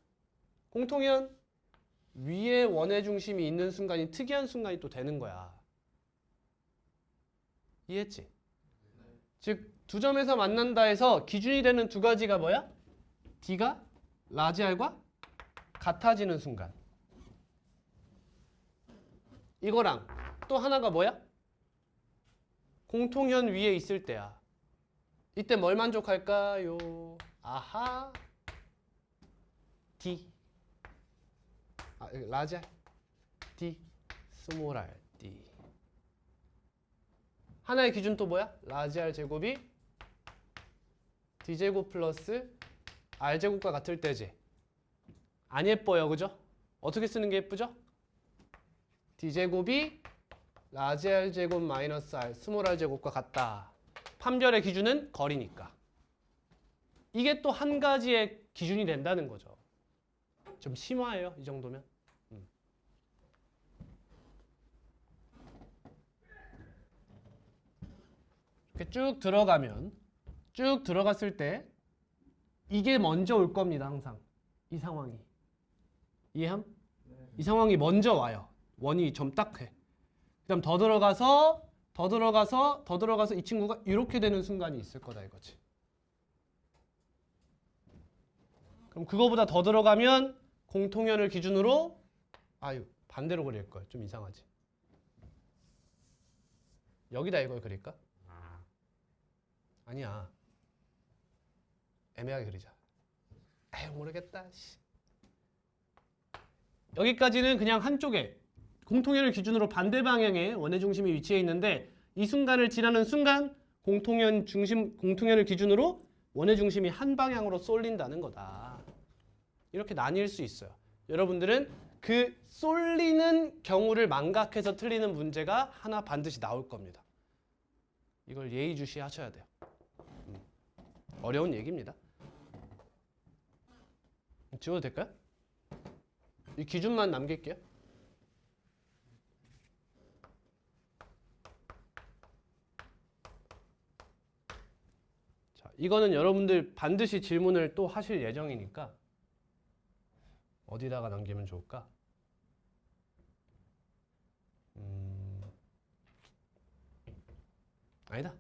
위에 원의 중심이 있는 순간이 특이한 순간이 또 되는 거야. 이해했지? 즉 두 점에서 만난다 해서 기준이 되는 두 가지가 뭐야? D가 라지 R과 같아지는 순간. 이거랑 또 하나가 뭐야? 공통현 위에 있을 때야. 이때 뭘 만족할까요? 아하, D. 라지 R, D, 스몰 R, D. 하나의 기준 또 뭐야? 라지 R 제곱이 D제곱 플러스 R제곱과 같을 때지. 안 예뻐요, 그죠? 어떻게 쓰는 게 예쁘죠? D제곱이 라지 R제곱 마이너스 R, 스몰 R제곱과 같다. 판별의 기준은 거리니까. 이게 또 한 가지의 기준이 된다는 거죠. 좀 심화해요, 이 정도면. 이렇게 쭉 들어갔을 때 이게 먼저 올 겁니다, 항상. 이 상황이. 이해함? 네. 이 상황이 먼저 와요. 원이 좀 딱 해. 그다음 더 들어가서 이 친구가 이렇게 되는 순간이 있을 거다 이거지. 그럼 그거보다 더 들어가면 공통연을 기준으로 반대로 그릴 걸. 좀 이상하지. 여기다 이걸 그릴까? 아니야. 애매하게 그리자. 에휴, 모르겠다. 여기까지는 그냥 한쪽에 공통연을 기준으로 반대 방향에 원의 중심이 위치해 있는데, 이 순간을 지나는 순간 공통연을 기준으로 원의 중심이 한 방향으로 쏠린다는 거다. 이렇게 나뉠 수 있어요. 여러분들은 그 쏠리는 경우를 망각해서 틀리는 문제가 하나 반드시 나올 겁니다. 이걸 예의주시 하셔야 돼요. 어려운 얘기입니다. 지워도 될까요? 이 기준만 남길게요. 자, 이거는 여러분들 반드시 질문을 또 하실 예정이니까 어디다가 남기면 좋을까? 아니다.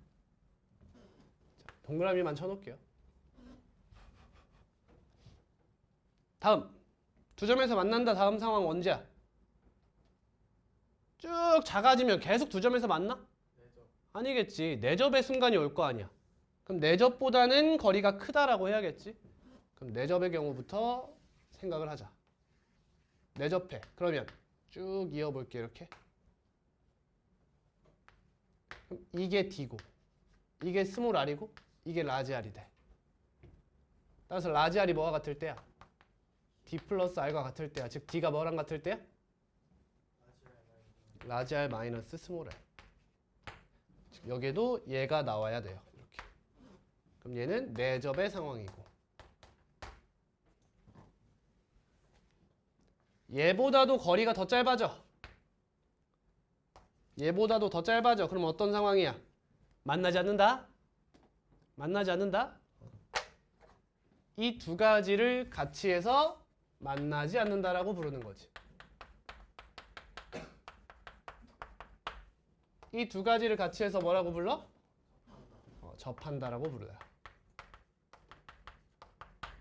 자, 동그라미만 쳐놓을게요. 다음 두 점에서 만난다. 다음 상황 언제야? 쭉 작아지면 계속 두 점에서 만나? 아니겠지. 내접의 순간이 올 거 아니야. 그럼 내접보다는 거리가 크다라고 해야겠지. 그럼 내접의 경우부터 생각을 하자. 내접해. 그러면 쭉 이어볼게. 이렇게. 그럼 이게 D고 이게 스몰 R이고 이게 라지 R이 돼. 따라서 라지 R이 뭐가 같을 때야? D 플러스 R과 같을 때야. 즉 D가 뭐랑 같을 때야? 라지 R 마이너스 스몰 R. 즉 여기에도 얘가 나와야 돼요. 이렇게. 그럼 얘는 내접의 상황이고 얘보다도 거리가 더 짧아져. 얘보다도 더 짧아져. 그럼 어떤 상황이야? 만나지 않는다? 만나지 않는다? 이 두 가지를 같이 해서 만나지 않는다라고 부르는 거지. 이 두 가지를 같이 해서 뭐라고 불러? 접한다라고 부르요.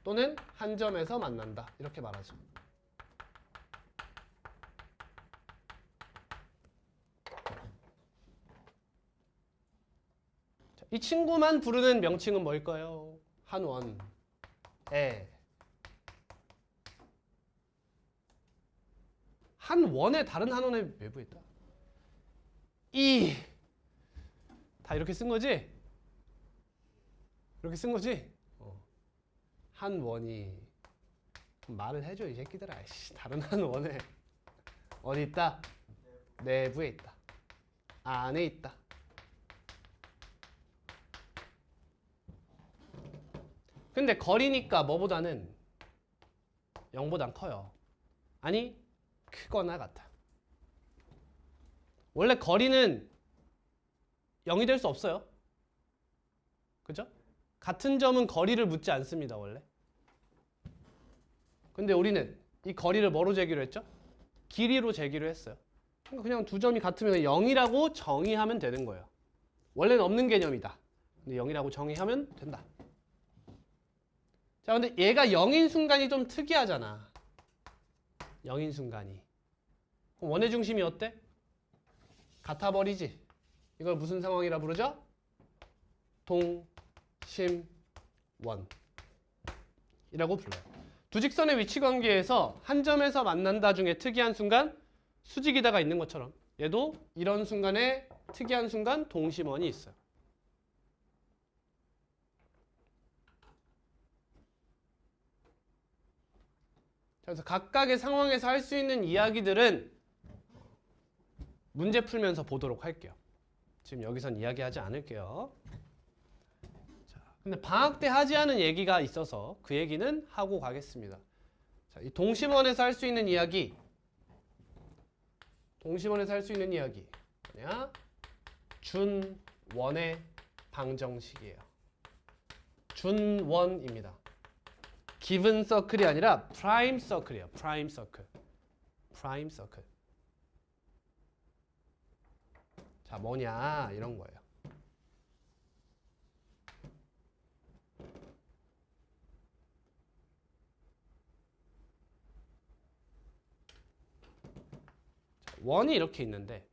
또는 한 점에서 만난다. 이렇게 말하죠. 자, 이 친구만 부르는 명칭은 뭘까요? 한 원. 한 원에 다른 한 원에 외부했다. 다 이렇게 쓴 거지? 이렇게 쓴 거지? 한 원이 말을 해줘 이 새끼들아. 다른 한 원에 어디 있다? 내부에 있다. 안에 있다. 근데 거리니까 뭐보다는 0보단 커요. 아니 크거나 같아. 원래 거리는 0이 될 수 없어요. 그죠? 같은 점은 거리를 묻지 않습니다. 원래. 근데 우리는 이 거리를 뭐로 재기로 했죠? 길이로 재기로 했어요. 그러니까 그냥 두 점이 같으면 0이라고 정의하면 되는 거예요. 원래는 없는 개념이다. 근데 0이라고 정의하면 된다. 자, 근데 얘가 0인 순간이 좀 특이하잖아. 0인 순간이. 그럼 원의 중심이 어때? 같아버리지. 이걸 무슨 상황이라 부르죠? 동심원 이라고 불러요. 두 직선의 위치 관계에서 한 점에서 만난다 중에 특이한 순간 수직이다가 있는 것처럼 얘도 이런 순간에 특이한 순간 동심원이 있어요. 그래서 각각의 상황에서 할 수 있는 이야기들은 문제 풀면서 보도록 할게요. 지금 여기선 이야기하지 않을게요. 자, 근데 방학 때 하지 않은 얘기가 있어서 그 얘기는 하고 가겠습니다. 자, 이 동심원에서 할 수 있는 이야기. 동심원에서 할 수 있는 이야기. 뭐냐? 준원의 방정식이에요. 준원입니다. given circle이 아니라 prime circle이에요. prime circle. prime circle. 자, 뭐냐? 이런 거예요. 자, 원이 이렇게 있는데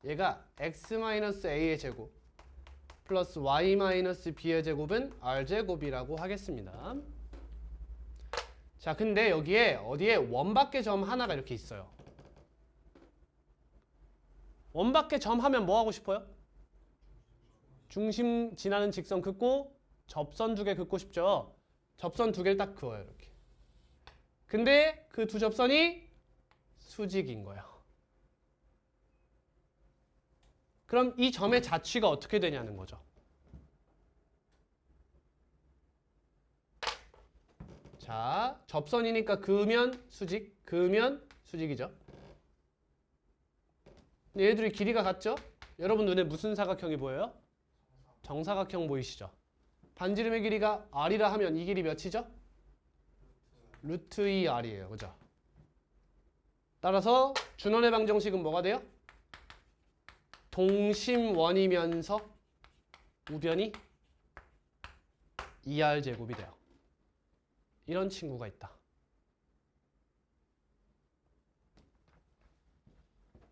얘가 x-a의 제곱 플러스 y-b의 제곱은 r제곱이라고 하겠습니다. 자, 근데 여기에 어디에 원밖에 점 하나가 이렇게 있어요. 원밖에 점 하면 뭐 하고 싶어요? 중심 지나는 직선 긋고 접선 두 개 긋고 싶죠. 접선 두 개를 딱 그어요. 이렇게. 근데 그 두 접선이 수직인 거예요. 그럼 이 점의 자취가 어떻게 되냐는 거죠. 자, 접선이니까 그으면 수직, 그으면 수직이죠. 얘들이 길이가 같죠? 여러분 눈에 무슨 사각형이 보여요? 정사각형 보이시죠? 반지름의 길이가 r이라 하면 이 길이 몇이죠? 루트 2r이에요. 그죠? 따라서 준원의 방정식은 뭐가 돼요? 동심원이면서 우변이 2R 제곱이 돼요. 이런 친구가 있다.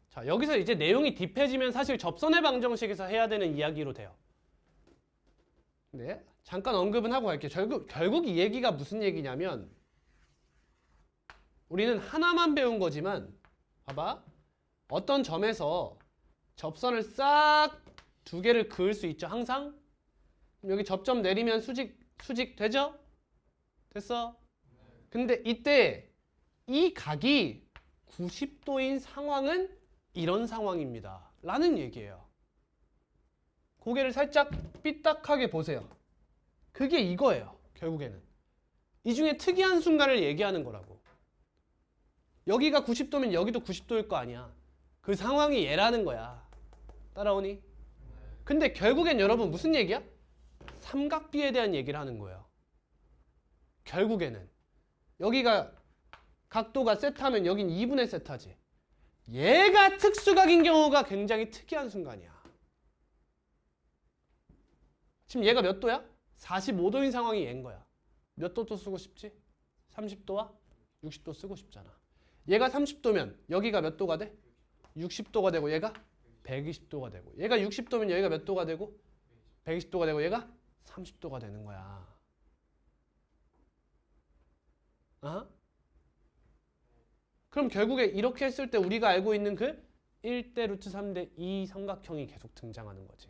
자, 여기서 이제 내용이 딥해지면 사실 접선의 방정식에서 해야 되는 이야기로 돼요. 네, 잠깐 언급은 하고 갈게요. 결국 이 얘기가 무슨 얘기냐면 우리는 하나만 배운 거지만 봐봐. 어떤 점에서 접선을 싹 두 개를 그을 수 있죠. 항상. 여기 접점 내리면 수직 되죠? 됐어? 근데 이때 이 각이 90도인 상황은 이런 상황입니다. 라는 얘기예요. 고개를 살짝 삐딱하게 보세요. 그게 이거예요. 결국에는. 이 중에 특이한 순간을 얘기하는 거라고. 여기가 90도면 여기도 90도일 거 아니야. 그 상황이 얘라는 거야. 따라오니? 근데 결국엔 여러분 무슨 얘기야? 삼각비에 대한 얘기를 하는 거예요. 결국에는. 여기가 각도가 세타면 여긴 2분의 세타지. 얘가 특수각인 경우가 굉장히 특이한 순간이야. 지금 얘가 몇 도야? 45도인 상황이 얘인 거야. 몇 도 또 쓰고 싶지? 30도와 60도 쓰고 싶잖아. 얘가 30도면 여기가 몇 도가 돼? 60도가 되고 얘가 120도가 되고 얘가 60도면 여기가 몇 도가 되고 120도가 되고 얘가 30도가 되는 거야. 그럼 결국에 이렇게 했을 때 우리가 알고 있는 그 1대 루트 3대 2 삼각형이 계속 등장하는 거지.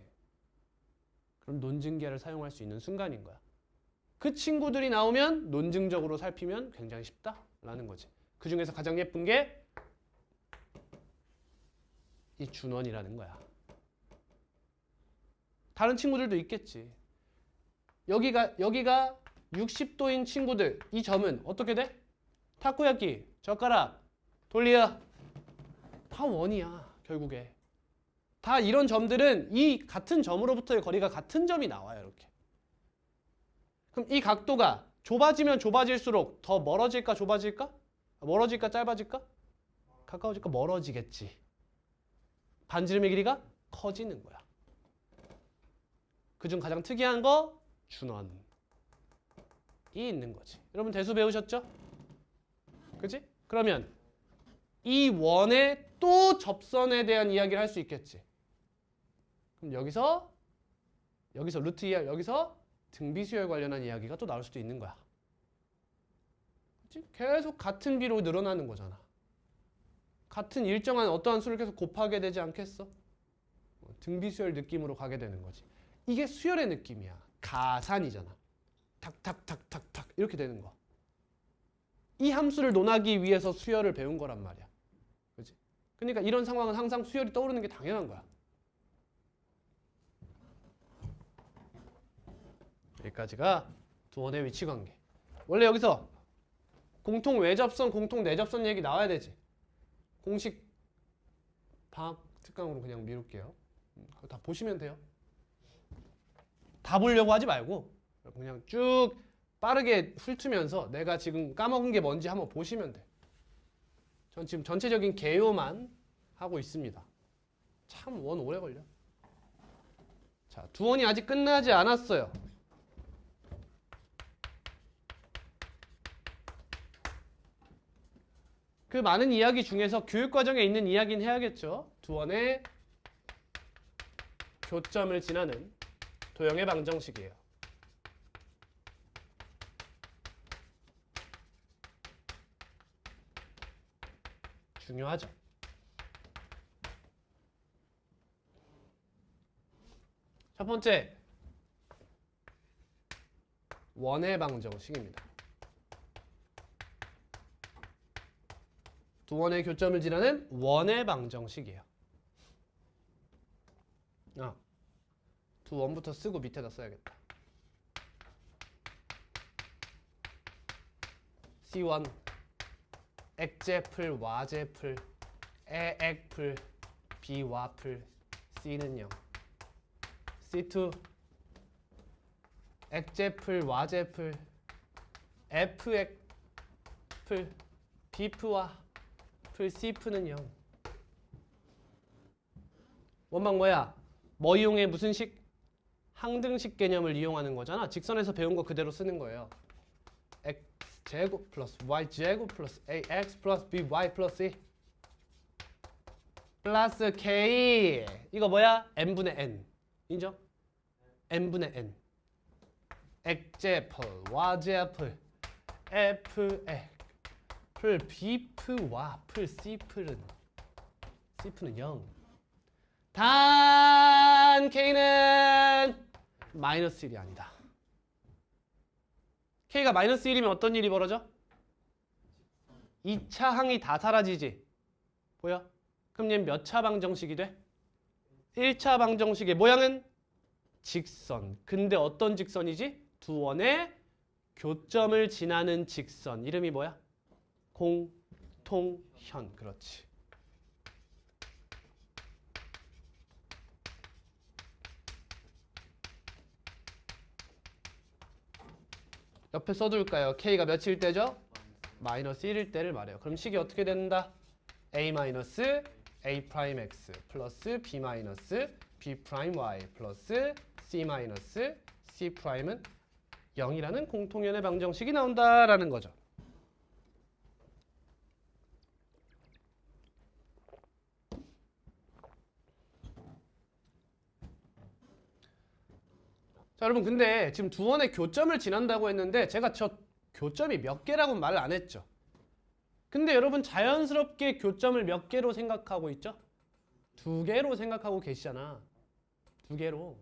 그럼 논증계를 사용할 수 있는 순간인 거야. 그 친구들이 나오면 논증적으로 살피면 굉장히 쉽다라는 거지. 그 중에서 가장 예쁜 게 이 준원이라는 거야. 다른 친구들도 있겠지. 여기가 60도인 친구들, 이 점은 어떻게 돼? 타코야키, 젓가락, 돌리야. 다 원이야, 결국에. 다 이런 점들은 이 같은 점으로부터의 거리가 같은 점이 나와요, 이렇게. 그럼 이 각도가 좁아지면 좁아질수록 더 멀어질까, 좁아질까? 멀어질까, 짧아질까? 가까워질까, 멀어지겠지. 반지름의 길이가 커지는 거야. 그중 가장 특이한 거 준원이 있는 거지. 여러분 대수 배우셨죠? 그치? 그러면 이 원의 또 접선에 대한 이야기를 할 수 있겠지. 그럼 여기서 루트 2R, 여기서 등비수열 관련한 이야기가 또 나올 수도 있는 거야. 그치? 계속 같은 비로 늘어나는 거잖아. 같은 일정한 어떠한 수를 계속 곱하게 되지 않겠어? 등비수열 느낌으로 가게 되는 거지. 이게 수열의 느낌이야. 가산이잖아. 탁탁탁탁탁 이렇게 되는 거. 이 함수를 논하기 위해서 수열을 배운 거란 말이야. 그렇지? 그러니까 이런 상황은 항상 수열이 떠오르는 게 당연한 거야. 여기까지가 두원의 위치 관계. 원래 여기서 공통 외접선, 공통 내접선 얘기 나와야 되지. 공식 방학 특강으로 그냥 미룰게요. 그거 다 보시면 돼요. 다 보려고 하지 말고 그냥 쭉 빠르게 훑으면서 내가 지금 까먹은 게 뭔지 한번 보시면 돼. 전 지금 전체적인 개요만 하고 있습니다. 참 원 오래 걸려. 자, 두원이 아직 끝나지 않았어요. 그 많은 이야기 중에서 교육과정에 있는 이야기는 해야겠죠. 두원의 교점을 지나는 도형의 방정식이에요. 중요하죠. 첫 번째, 원의 방정식입니다. 두 원의 교점을 지나는 원의 방정식이에요. 두 원부터 쓰고 밑에다 써야겠다. C1 액제풀, 와제풀, 애액풀, 비와풀, C는 0. C2 액제풀, 와제풀, F액풀, B프와 풀 C프는 0. 원방 뭐야? 뭐 이용해? 무슨 식? 항등식 개념을 이용하는 거잖아. 직선에서 배운 거 그대로 쓰는 거예요. x제곱 플러스 y제곱 플러스 ax 플러스 by 플러스 2 플러스 k. 이거 뭐야? n분의 n. 인정? n분의 n. x제플 y제플 fx 풀 b프와 풀 c풀은 0. 단 k는 마이너스 1이 아니다. k가 마이너스 1이면 어떤 일이 벌어져? 2차 항이 다 사라지지. 보여? 그럼 얘는 몇 차 방정식이 돼? 1차 방정식의 모양은 직선. 근데 어떤 직선이지? 두 원의 교점을 지나는 직선. 이름이 뭐야? 공통현. 그렇지. 옆에 써둘까요? k가 몇일 때죠? 마이너스 1일 때를 말해요. 그럼 식이 어떻게 된다? a 마이너스 a 프라임 x 플러스 b 마이너스 b 프라임 y 플러스 c 마이너스 c 프라임은 0이라는 공통연의 방정식이 나온다라는 거죠. 자, 여러분 근데 지금 두 원의 교점을 지난다고 했는데 제가 저 교점이 몇 개라고 말을 안 했죠. 근데 여러분 자연스럽게 교점을 몇 개로 생각하고 있죠? 2개로 생각하고 계시잖아. 2개로.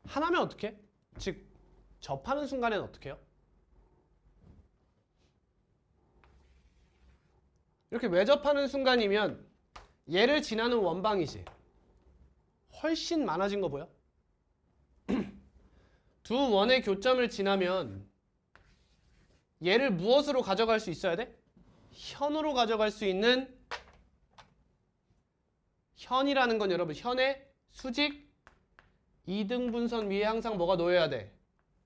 하나면 어떻게? 즉 접하는 순간에는 어떻게 해요? 이렇게 외접하는 순간이면 얘를 지나는 원방이지. 훨씬 많아진 거 보여? 두 원의 교점을 지나면 얘를 무엇으로 가져갈 수 있어야 돼? 현으로 가져갈 수 있는 현이라는 건 여러분 현의 수직 2등분선 위에 항상 뭐가 놓여야 돼?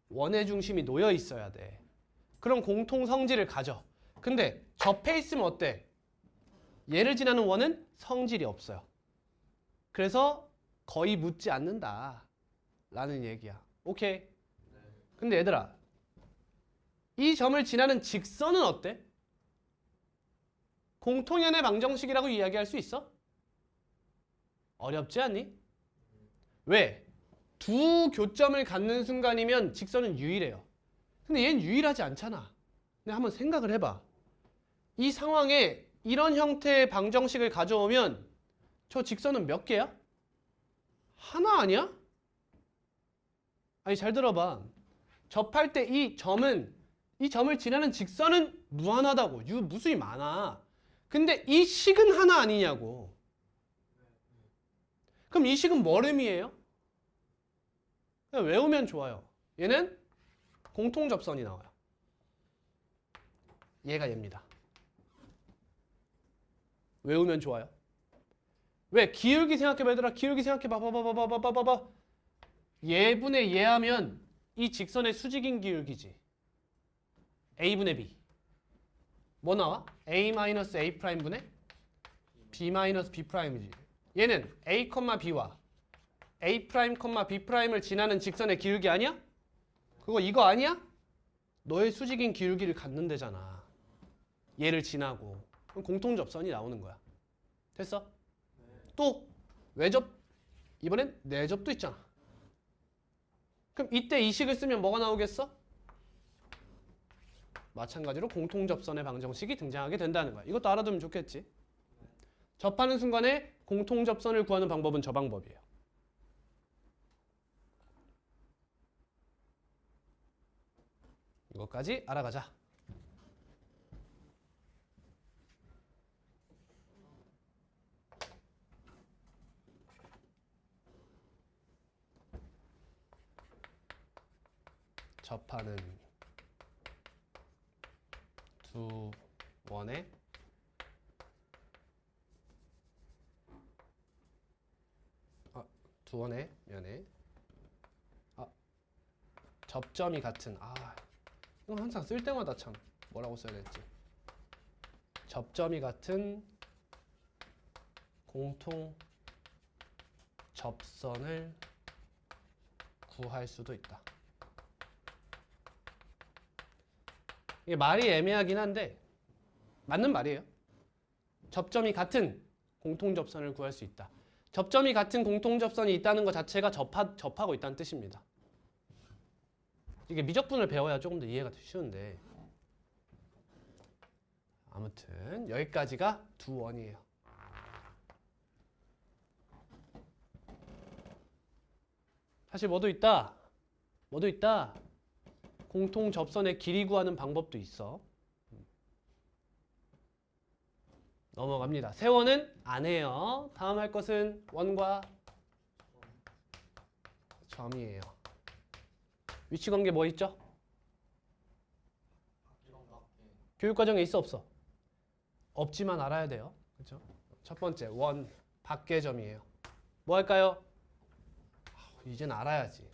원의 중심이 놓여 있어야 돼. 그럼 공통 성질을 가져. 근데 접해 있으면 어때? 얘를 지나는 원은 성질이 없어요. 그래서 거의 묻지 않는다 라는 얘기야. 오케이? 근데 얘들아 이 점을 지나는 직선은 어때? 공통연의 방정식이라고 이야기할 수 있어? 어렵지 않니? 왜? 두 교점을 갖는 순간이면 직선은 유일해요. 근데 얘는 유일하지 않잖아. 근데 한번 생각을 해봐. 이 상황에 이런 형태의 방정식을 가져오면 저 직선은 몇 개야? 하나 아니야? 아니 잘 들어봐. 접할 때 이 점을 지나는 직선은 무한하다고. 무수히 많아. 근데 이 식은 하나 아니냐고. 그럼 이 식은 뭘 의미해요? 그냥 외우면 좋아요. 얘는 공통접선이 나와요. 얘가 얘입니다. 외우면 좋아요. 왜? 기울기 생각해봐 얘들아. 기울기 생각해봐. 봐봐. 얘분의 얘 하면 이 직선의 수직인 기울기지. a분의 b. 뭐 나와? a-a 프라임분의 b-b 프라임이지. 얘는 a, b와 a 프라임, b 프라임을 지나는 직선의 기울기 아니야? 그거 이거 아니야? 너의 수직인 기울기를 갖는 데잖아. 얘를 지나고. 그럼 공통접선이 나오는 거야. 됐어? 또 외접. 이번엔 내접도 있잖아. 그럼 이때 이 식을 쓰면 뭐가 나오겠어? 마찬가지로 공통접선의 방정식이 등장하게 된다는 거야. 이것도 알아두면 좋겠지. 접하는 순간에 공통접선을 구하는 방법은 저 방법이에요. 이것까지 알아가자. 접하는 두 원의 두 원의 면에 접점이 같은 이건 항상 쓸 때마다 참 뭐라고 써야 될지. 접점이 같은 공통 접선을 구할 수도 있다. 이게 말이 애매하긴 한데 맞는 말이에요. 접점이 같은 공통접선을 구할 수 있다. 접점이 같은 공통접선이 있다는 것 자체가 접하고 있다는 뜻입니다. 이게 미적분을 배워야 조금 더 이해가 쉬운데 아무튼 여기까지가 두 원이에요. 사실 뭐도 있다. 뭐도 있다. 공통접선의 길이 구하는 방법도 있어. 넘어갑니다. 세원은 안 해요. 다음 할 것은 원과 점이에요. 위치관계 뭐 있죠? 교육과정에 있어 없어? 없지만 알아야 돼요. 그렇죠? 첫 번째 원 밖의 점이에요. 뭐 할까요? 이젠 알아야지.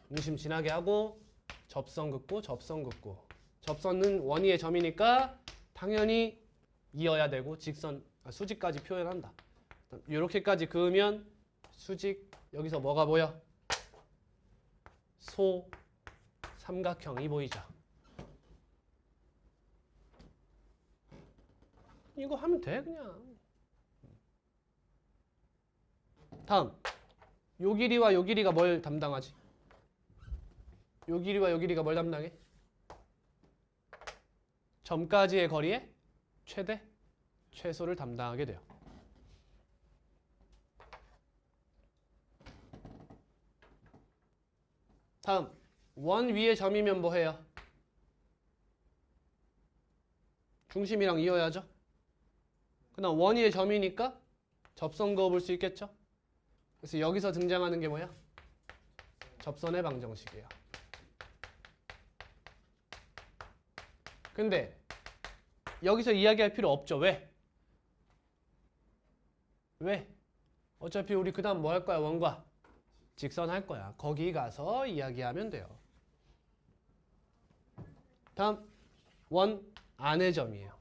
중심 지나게 하고 접선 긋고 접선 긋고 접선은 원위의 점이니까 당연히 이어야 되고 직선 수직까지 표현한다. 이렇게까지 그으면 수직 여기서 뭐가 보여? 소 삼각형이 보이죠. 이거 하면 돼 그냥. 다음 요 길이와 요 길이가 뭘 담당하지? 요 길이와 요 길이가 뭘 담당해? 점까지의 거리의 최대, 최소를 담당하게 돼요. 다음 원 위의 점이면 뭐 해요? 중심이랑 이어야죠. 그다음 원 위의 점이니까 접선 그어볼 수 있겠죠. 그래서 여기서 등장하는 게 뭐야? 접선의 방정식이에요. 근데 여기서 이야기할 필요 없죠. 왜? 왜? 어차피 우리 그 다음 뭐 할 거야? 원과 직선 할 거야. 거기 가서 이야기하면 돼요. 다음 원 안의 점이에요.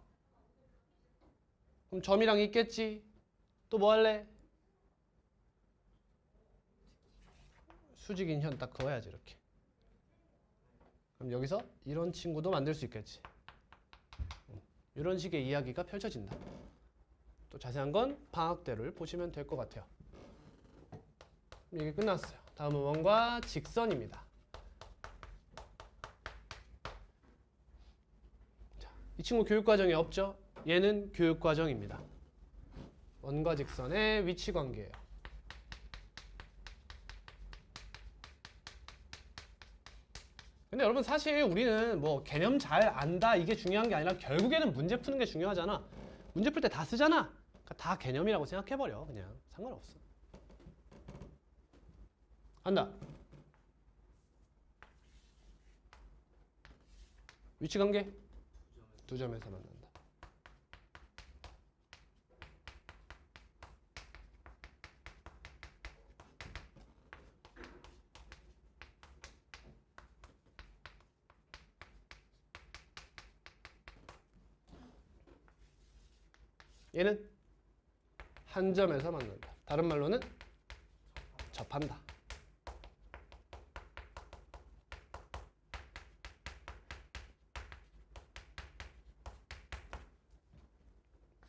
그럼 점이랑 있겠지. 또 뭐 할래? 수직인 현 딱 그어야지 이렇게. 그럼 여기서 이런 친구도 만들 수 있겠지. 이런 식의 이야기가 펼쳐진다. 또 자세한 건 방학대를 보시면 될 것 같아요. 이게 끝났어요. 다음은 원과 직선입니다. 자, 이 친구 교육과정이 없죠? 얘는 교육과정입니다. 원과 직선의 위치관계예요. 근데 여러분 사실 우리는 뭐 개념 잘 안다 이게 중요한 게 아니라 결국에는 문제 푸는 게 중요하잖아. 문제 풀 때 다 쓰잖아. 그러니까 다 개념이라고 생각해버려. 그냥 상관없어. 간다. 위치관계 두 점에서 만난다. 얘는 한 점에서 만난다. 다른 말로는 접한다.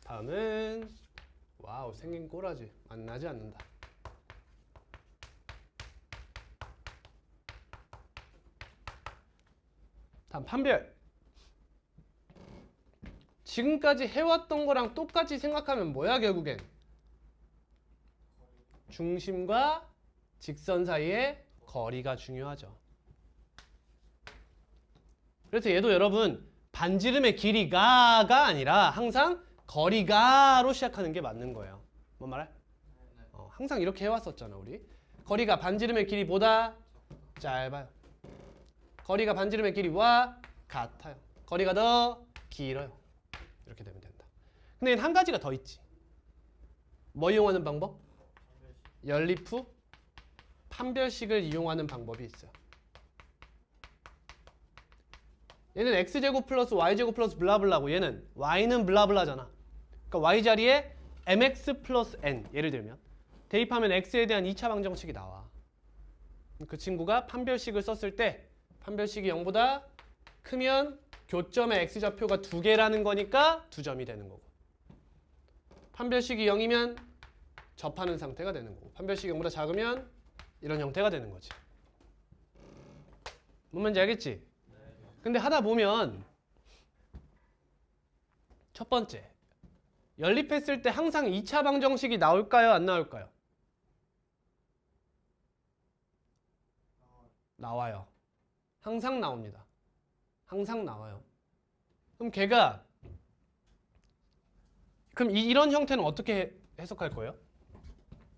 다음은 와우 생긴 꼬라지 만나지 않는다. 다음 판별. 지금까지 해왔던 거랑 똑같이 생각하면 뭐야 결국엔? 중심과 직선 사이의 거리가 중요하죠. 그래서 얘도 여러분 반지름의 길이가가 아니라 항상 거리가로 시작하는 게 맞는 거예요. 뭔 말해? 항상 이렇게 해왔었잖아 우리. 거리가 반지름의 길이보다 짧아요. 거리가 반지름의 길이와 같아요. 거리가 더 길어요. 이렇게 되면 된다. 근데 한 가지가 더 있지. 뭐 이용하는 방법? 연립 후 판별식을 이용하는 방법이 있어요. 얘는 x제곱 플러스 y제곱 플러스 블라블라고 얘는 y는 블라블라잖아. 그러니까 y 자리에 mx 플러스 n 예를 들면 대입하면 x에 대한 2차 방정식이 나와. 그 친구가 판별식을 썼을 때 판별식이 0보다 크면 교점의 x좌표가 2개라는 거니까 2점이 되는 거고, 판별식이 0이면 접하는 상태가 되는 거고, 판별식이 0보다 작으면 이런 형태가 되는 거지. 뭔 말인지 알겠지? 근데 하다 보면 첫 번째, 연립했을 때 항상 2차 방정식이 나올까요? 안 나올까요? 나와요. 항상 나옵니다. 항상 나와요. 그럼 걔가 그럼 이런 형태는 어떻게 해석할 거예요?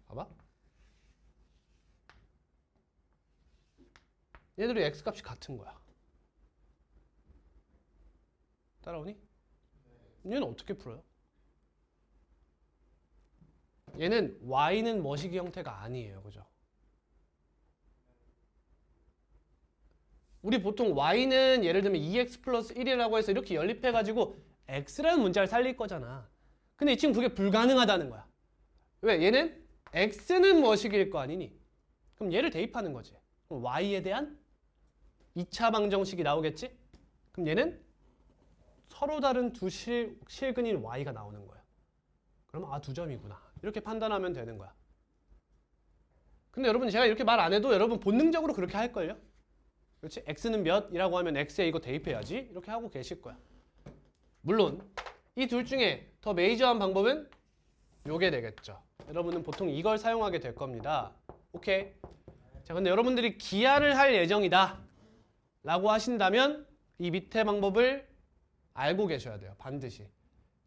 봐봐. 얘들이 x값이 같은 거야. 따라오니? 얘는 어떻게 풀어요? 얘는 y는 머시기 형태가 아니에요. 그죠? 우리 보통 y는 예를 들면 2x 플러스 1이라고 해서 이렇게 연립해가지고 x라는 문자를 살릴 거잖아. 근데 이 친구 그게 불가능하다는 거야. 왜? 얘는 x는 머시기일 거 아니니? 그럼 얘를 대입하는 거지. 그럼 y에 대한 2차 방정식이 나오겠지? 그럼 얘는 서로 다른 두 실근인 y가 나오는 거야. 그러면 아, 2점이구나. 이렇게 판단하면 되는 거야. 근데 여러분 제가 이렇게 말 안 해도 여러분 본능적으로 그렇게 할걸요? 그렇지? x는 몇이라고 하면 x에 이거 대입해야지. 이렇게 하고 계실 거야. 물론 이 둘 중에 더 메이저한 방법은 요게 되겠죠. 여러분은 보통 이걸 사용하게 될 겁니다. 오케이. 자, 근데 여러분들이 기하를 할 예정이다 라고 하신다면 이 밑에 방법을 알고 계셔야 돼요. 반드시.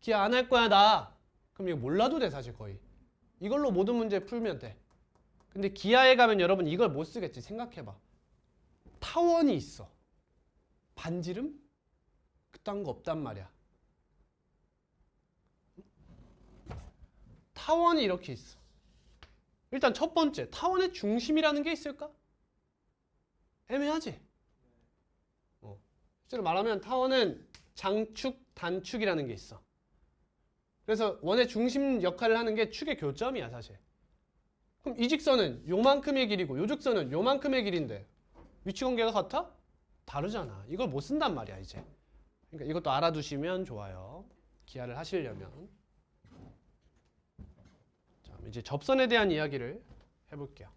기하 안 할 거야 나. 그럼 이거 몰라도 돼 사실 거의. 이걸로 모든 문제 풀면 돼. 근데 기하에 가면 여러분 이걸 못 쓰겠지. 생각해봐. 타원이 있어. 반지름? 그딴 거 없단 말이야. 타원이 이렇게 있어. 일단 첫 번째, 타원의 중심이라는 게 있을까? 애매하지? 실제로 말하면 타원은 장축, 단축이라는 게 있어. 그래서 원의 중심 역할을 하는 게 축의 교점이야 사실. 그럼 이 직선은 요만큼의 길이고 요 직선은 요만큼의 길인데 위치관계가 같아? 다르잖아. 이걸 못 쓴단 말이야 이제. 그러니까 이것도 알아두시면 좋아요. 기하를 하시려면. 자, 이제 접선에 대한 이야기를 해볼게요.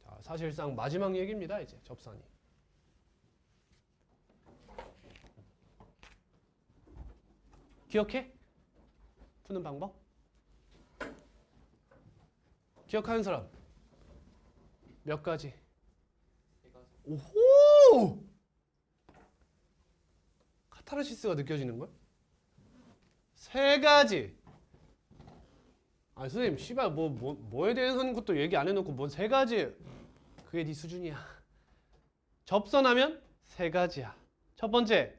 자, 사실상 마지막 얘기입니다. 이제 접선이. 기억해? 푸는 방법? 기억하는 사람? 몇 가지? 오호! 카타르시스가 느껴지는 거야? 3가지. 아, 선생님, 씨발, 뭐에 대해서는 것도 얘기 안 해놓고 뭔 3가지. 그게 네 수준이야. 접선하면 3가지야. 첫 번째.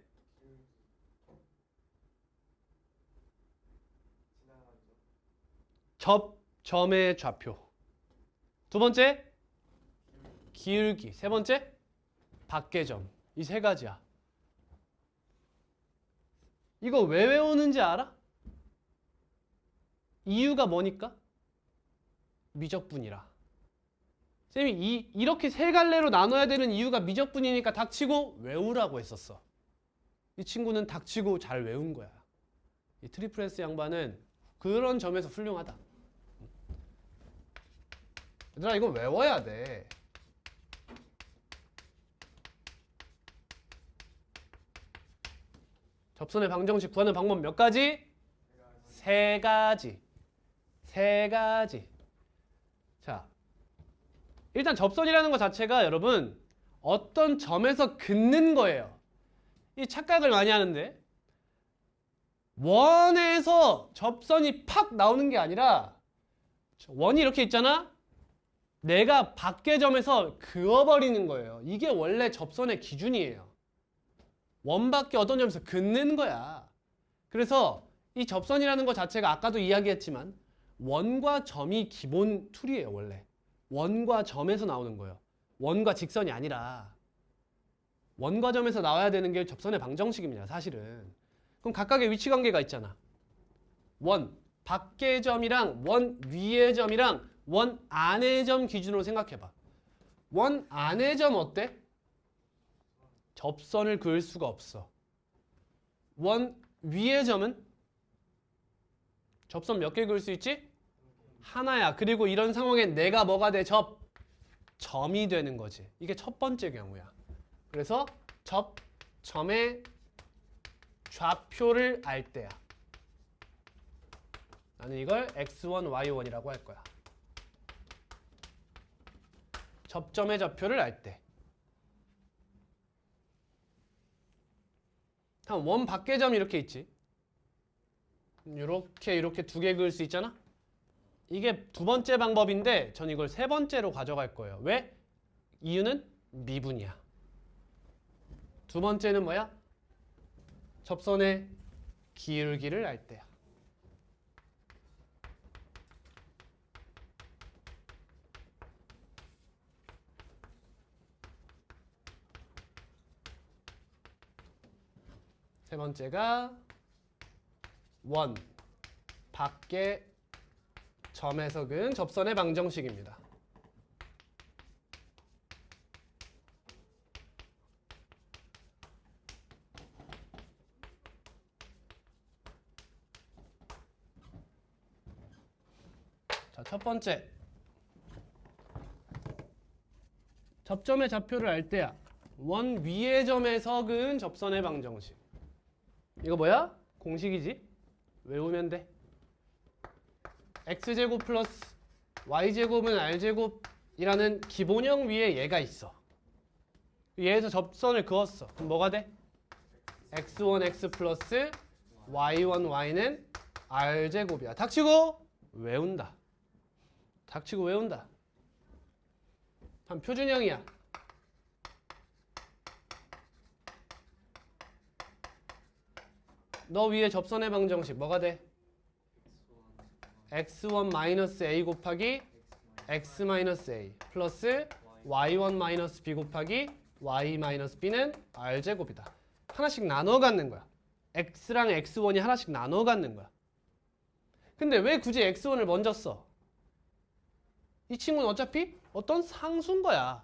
접점의 좌표. 두 번째. 기울기. 세 번째. 밖의점. 이 3가지야. 이거 왜 외우는지 알아? 이유가 뭐니까? 미적분이라. 쌤이 이렇게 3갈래로 나눠야 되는 이유가 미적분이니까 닥치고 외우라고 했었어. 이 친구는 닥치고 잘 외운 거야. 이 트리플 S 양반은 그런 점에서 훌륭하다. 얘들아 이거 외워야 돼. 접선의 방정식 구하는 방법 몇 가지? 3가지. 3가지. 자, 일단 접선이라는 것 자체가 여러분 어떤 점에서 긋는 거예요. 이 착각을 많이 하는데 원에서 접선이 팍 나오는 게 아니라 원이 이렇게 있잖아? 내가 밖의 점에서 그어버리는 거예요. 이게 원래 접선의 기준이에요. 원 밖에 어떤 점에서 긋는 거야. 그래서 이 접선이라는 것 자체가 아까도 이야기했지만 원과 점이 기본 툴이에요. 원래 원과 점에서 나오는 거예요. 원과 직선이 아니라 원과 점에서 나와야 되는 게 접선의 방정식입니다. 사실은. 그럼 각각의 위치관계가 있잖아. 원 밖의 점이랑 원 위의 점이랑 원 안의 점 기준으로 생각해봐. 원 안의 점 어때? 접선을 그을 수가 없어. 원 위의 점은 접선 몇 개 그을 수 있지? 하나야. 그리고 이런 상황엔 내가 뭐가 돼? 점이 되는 거지. 이게 첫 번째 경우야. 그래서 점의 좌표를 알 때야. 나는 이걸 x1, y1이라고 할 거야. 접점의 좌표를 알 때. 다음 원 밖의 점이 이렇게 있지. 이렇게 두 개 그을 수 있잖아. 이게 두 번째 방법인데 전 이걸 세 번째로 가져갈 거예요. 왜? 이유는 미분이야. 두 번째는 뭐야? 접선의 기울기를 알 때야. 세 번째가 원 밖의 점에서 그은 접선의 방정식입니다. 자, 첫 번째. 접점의 좌표를 알 때야. 원 위의 점에서 그은 접선의 방정식. 이거 뭐야? 공식이지? 외우면 돼. x제곱 플러스 y제곱은 r제곱이라는 기본형 위에 얘가 있어. 얘에서 접선을 그었어. 그럼 뭐가 돼? x1x 플러스 y1y는 r제곱이야. 닥치고 외운다. 닥치고 외운다. 한 표준형이야. 너 위에 접선의 방정식 뭐가 돼? x1-a 곱하기 x-a 플러스 y1-b 곱하기 y-b는 r제곱이다. 하나씩 나눠 갖는 거야. x랑 x1이 하나씩 나눠 갖는 거야. 근데 왜 굳이 x1을 먼저 써? 이 친구는 어차피 어떤 상수인 거야.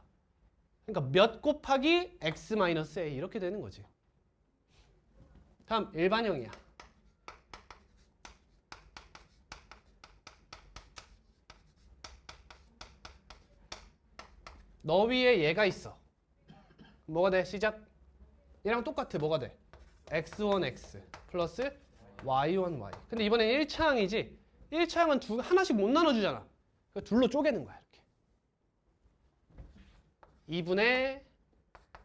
그러니까 몇 곱하기 x-a 이렇게 되는 거지. 다음 일반형이야. 너 위에 얘가 있어. 뭐가 돼? 시작. 얘랑 똑같아. 뭐가 돼? x1x 플러스 y1y. 근데 이번엔 1차항이지. 1차항은 하나씩 못 나눠주잖아. 그러니까 둘로 쪼개는 거야. 이렇게. 2분의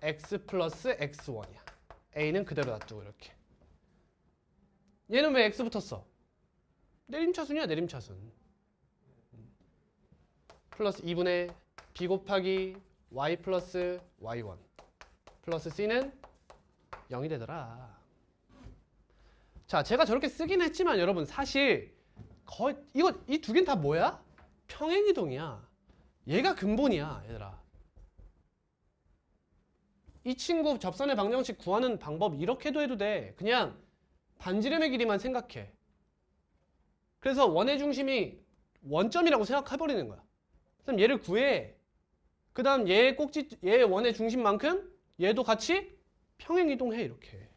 x 플러스 x1이야. a는 그대로 놔두고 이렇게. 얘는 왜 x 붙었어? 내림차순이야. 내림차순. 플러스 2분의 b 곱하기 y 플러스 y1 플러스 c는 0이 되더라. 자, 제가 저렇게 쓰긴 했지만 여러분 사실 거의 이 두 개는 다 뭐야? 평행이동이야. 얘가 근본이야, 얘들아. 이 친구 접선의 방정식 구하는 방법 이렇게도 해도 돼. 그냥 반지름의 길이만 생각해. 그래서 원의 중심이 원점이라고 생각해버리는 거야. 그럼 얘를 구해. 그 다음 얘의 얘의 원의 중심만큼 얘도 같이 평행이동해. 이렇게.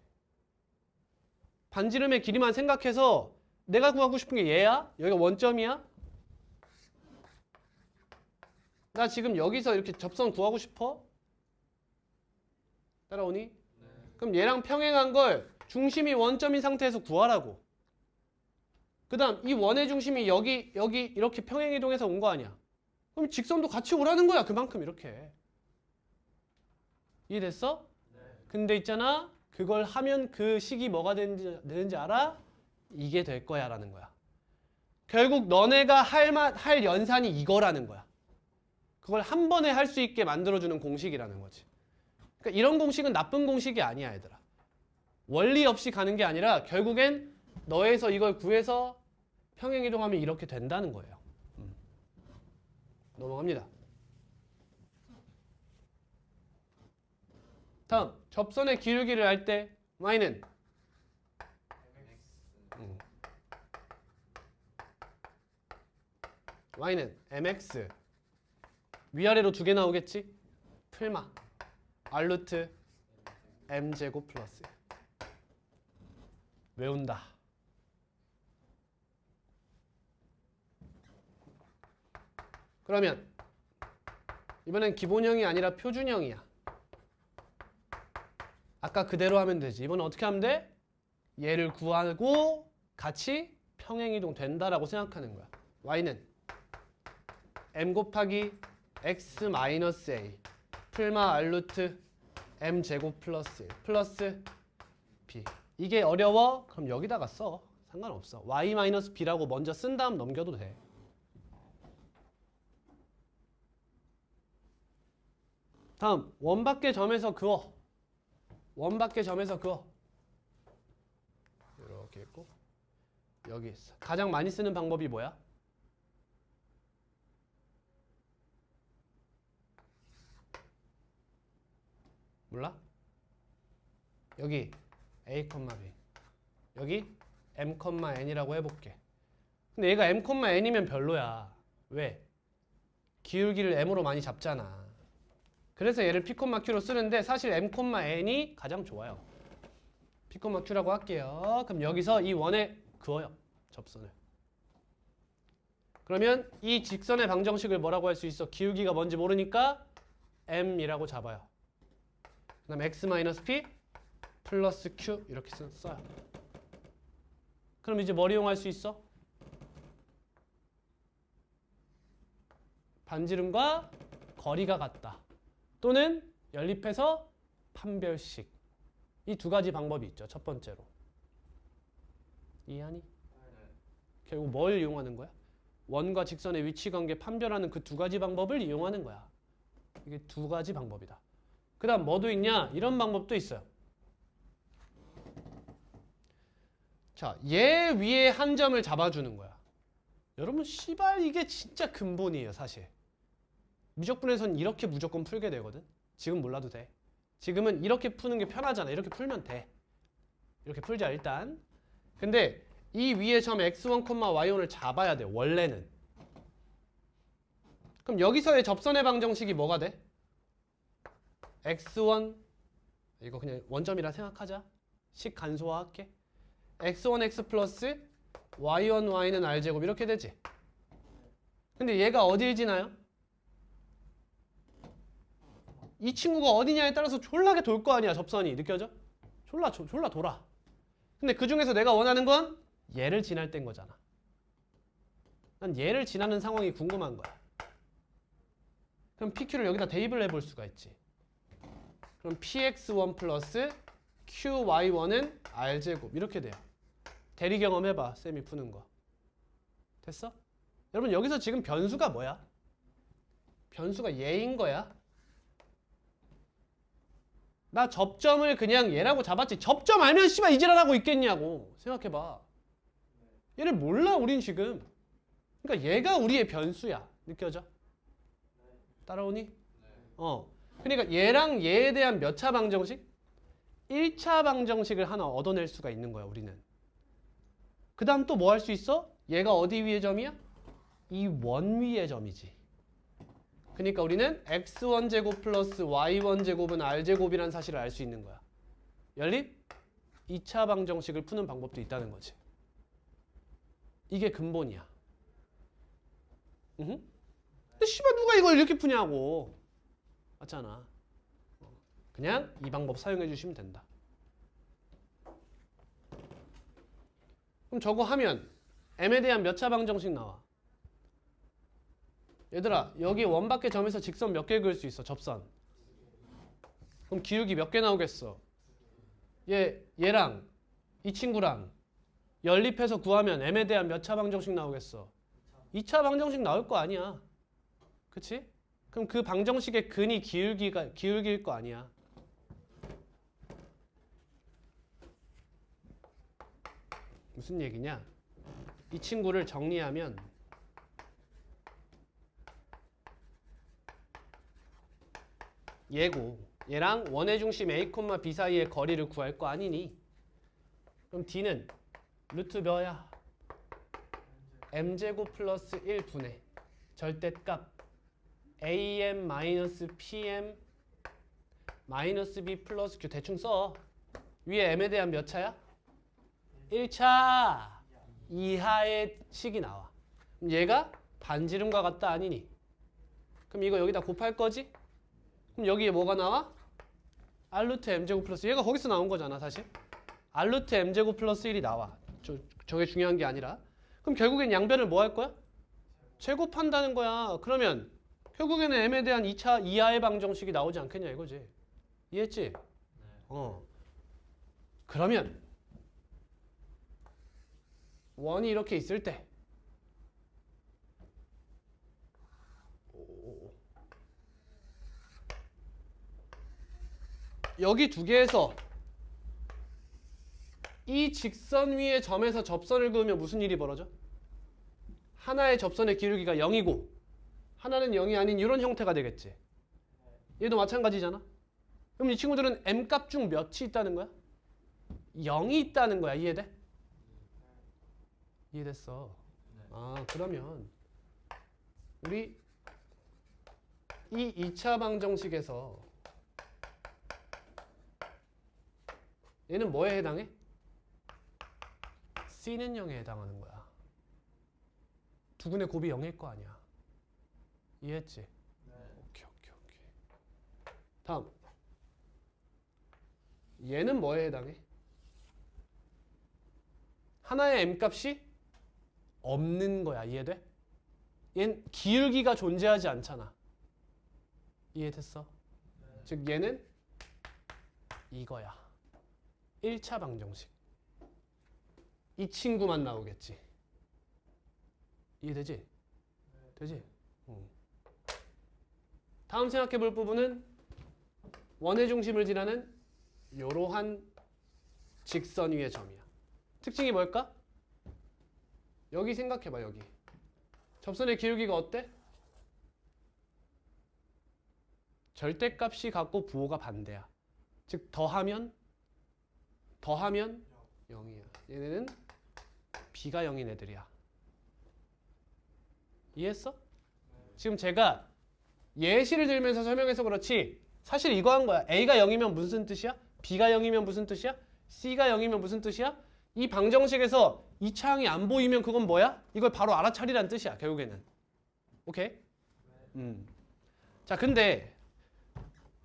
반지름의 길이만 생각해서 내가 구하고 싶은 게 얘야? 여기가 원점이야? 나 지금 여기서 이렇게 접선 구하고 싶어? 따라오니? 네. 그럼 얘랑 평행한 걸 중심이 원점인 상태에서 구하라고. 그 다음 이 원의 중심이 여기 이렇게 평행이동해서 온 거 아니야? 그럼 직선도 같이 오라는 거야. 그만큼 이렇게. 이해됐어? 네. 근데 있잖아. 그걸 하면 그 식이 뭐가 되는지 알아? 이게 될 거야 라는 거야. 결국 너네가 할 연산이 이거라는 거야. 그걸 한 번에 할 수 있게 만들어주는 공식이라는 거지. 그러니까 이런 공식은 나쁜 공식이 아니야, 얘들아. 원리 없이 가는 게 아니라 결국엔 너에서 이걸 구해서 평행이동하면 이렇게 된다는 거예요. 넘어갑니다. 다음, 접선의 기울기를 알 때 y는 y는 mx 위아래로 두 개 나오겠지? 풀마 r 루트 m제곱 플러스 외운다. 그러면 이번엔 기본형이 아니라 표준형이야. 아까 그대로 하면 되지. 이번엔 어떻게 하면 돼? 얘를 구하고 같이 평행이동 된다라고 생각하는 거야. y는 m 곱하기 x 마이너스 a 풀마 r 루트 m 제곱 플러스 1 플러스 b. 이게 어려워? 그럼 여기다가 써. 상관없어. y 마이너스 b라고 먼저 쓴 다음 넘겨도 돼. 다음 원밖의 점에서 그어. 원밖의 점에서 그어. 이렇게 있고 여기 있어. 가장 많이 쓰는 방법이 뭐야? 몰라? 여기 a, b 여기 m, n이라고 해볼게. 근데 얘가 m, n이면 별로야. 왜? 기울기를 m으로 많이 잡잖아. 그래서 얘를 p, q로 쓰는데 사실 m, n이 가장 좋아요. p, q라고 할게요. 그럼 여기서 이 원에 그어요. 접선을. 그러면 이 직선의 방정식을 뭐라고 할 수 있어? 기울기가 뭔지 모르니까 m이라고 잡아요. 그 다음에 x-p 플러스 q 이렇게 써요. 그럼 이제 뭘 이용할 수 있어? 반지름과 거리가 같다. 또는 연립해서 판별식. 이 두 가지 방법이 있죠. 첫 번째로. 이해하니? 결국 뭘 이용하는 거야? 원과 직선의 위치관계 판별하는 그 두 가지 방법을 이용하는 거야. 이게 두 가지 방법이다. 그 다음 뭐도 있냐? 이런 방법도 있어요. 자, 얘 위에 한 점을 잡아주는 거야. 여러분 씨발 이게 진짜 근본이에요. 사실. 미적분에서는 이렇게 무조건 풀게 되거든. 지금 몰라도 돼. 지금은 이렇게 푸는 게 편하잖아. 이렇게 풀면 돼. 이렇게 풀자 일단. 근데 이 위에 점 x1, y1을 잡아야 돼. 원래는. 그럼 여기서의 접선의 방정식이 뭐가 돼? x1 이거 그냥 원점이라 생각하자. 식 간소화할게. x1x 플러스 y1 y는 r제곱 이렇게 되지. 근데 얘가 어딜 지나요? 이 친구가 어디냐에 따라서 졸라게 돌 거 아니야. 접선이 느껴져? 졸라 돌아. 근데 그 중에서 내가 원하는 건 얘를 지날 땐 거잖아. 난 얘를 지나는 상황이 궁금한 거야. 그럼 PQ를 여기다 대입을 해볼 수가 있지. 그럼 PX1 플러스 QY1은 R제곱 이렇게 돼요. 대리 경험 해봐. 쌤이 푸는 거. 됐어? 여러분 여기서 지금 변수가 뭐야? 변수가 얘인 거야. 나 접점을 그냥 얘라고 잡았지. 접점 알면 씨발 이지랄하고 있겠냐고. 생각해봐. 얘를 몰라 우린 지금. 그러니까 얘가 우리의 변수야. 느껴져? 따라오니? 그러니까 얘랑 얘에 대한 몇 차 방정식? 1차 방정식을 하나 얻어낼 수가 있는 거야 우리는. 그 다음 또 뭐 할 수 있어? 얘가 어디 위의 점이야? 이 원 위의 점이지. 그러니까 우리는 x1제곱 플러스 y1제곱은 r제곱이라는 사실을 알 수 있는 거야. 연립? 2차 방정식을 푸는 방법도 있다는 거지. 이게 근본이야. 근데 씨발 누가 이걸 이렇게 푸냐고. 맞잖아. 그냥 이 방법 사용해 주시면 된다. 그럼 저거 하면 m에 대한 몇 차 방정식 나와? 얘들아 여기 원밖의 점에서 직선 몇 개 그을 수 있어? 접선. 그럼 기울기 몇 개 나오겠어? 얘랑 이 친구랑 연립해서 구하면 m에 대한 몇 차 방정식 나오겠어? 2차 방정식 나올 거 아니야. 그치? 그럼 그 방정식의 근이 기울기일 거 아니야. 무슨 얘기냐? 이 친구를 정리하면 얘랑 원의 중심 a, b 사이의 거리를 구할 거 아니니? 그럼 d는 루트 몇야? m제곱 플러스 1분의 절대값 am 마이너스 pm 마이너스 b 플러스 q 대충 써. 위에 m에 대한 몇 차야? 1차 이하의 식이 나와. 그럼 얘가 반지름과 같다 아니니? 그럼 이거 여기다 곱할 거지? 그럼 여기에 뭐가 나와? r루트 m제곱 플러스 얘가 거기서 나온 거잖아 사실. r루트 m제곱 플러스 1이 나와. 저게 중요한 게 아니라. 그럼 결국엔 양변을 뭐 할 거야? 제곱한다는 거야. 그러면 결국에는 m에 대한 2차 이하의 방정식이 나오지 않겠냐 이거지. 이해했지? 그러면 원이 이렇게 있을 때 여기 두 개에서 이 직선 위의 점에서 접선을 그으면 무슨 일이 벌어져? 하나의 접선의 기울기가 0이고 하나는 0이 아닌 이런 형태가 되겠지. 얘도 마찬가지잖아. 그럼 이 친구들은 m값 중 몇이 있다는 거야? 0이 있다는 거야. 이해돼? 이해됐어. 아, 그러면 우리 이 2차 방정식에서 얘는 뭐에 해당해? C는 0에 해당하는 거야. 두근의 곱이 0일 거 아니야. 이해했지? 네. 오케이. 다음. 얘는 뭐에 해당해? 하나의 m값이 없는 거야. 이해돼? 얘는 기울기가 존재하지 않잖아. 이해됐어? 네. 즉 얘는 이거야. 1차 방정식. 이 친구만 나오겠지. 이해되지? 네. 되지? 다음 생각해 볼 부분은 원의 중심을 지나는 이러한 직선 위의 점이야. 특징이 뭘까? 여기 생각해봐. 여기 접선의 기울기가 어때? 절대값이 같고 부호가 반대야. 즉 더하면 0이야. 얘네는 b가 0인 애들이야. 이해했어? 지금 제가 예시를 들면서 설명해서 그렇지 사실 이거 한 거야. a가 0이면 무슨 뜻이야? b가 0이면 무슨 뜻이야? c가 0이면 무슨 뜻이야? 이 방정식에서 이 차항이 안 보이면 그건 뭐야? 이걸 바로 알아차리라는 뜻이야. 결국에는. 오케이? 자, 근데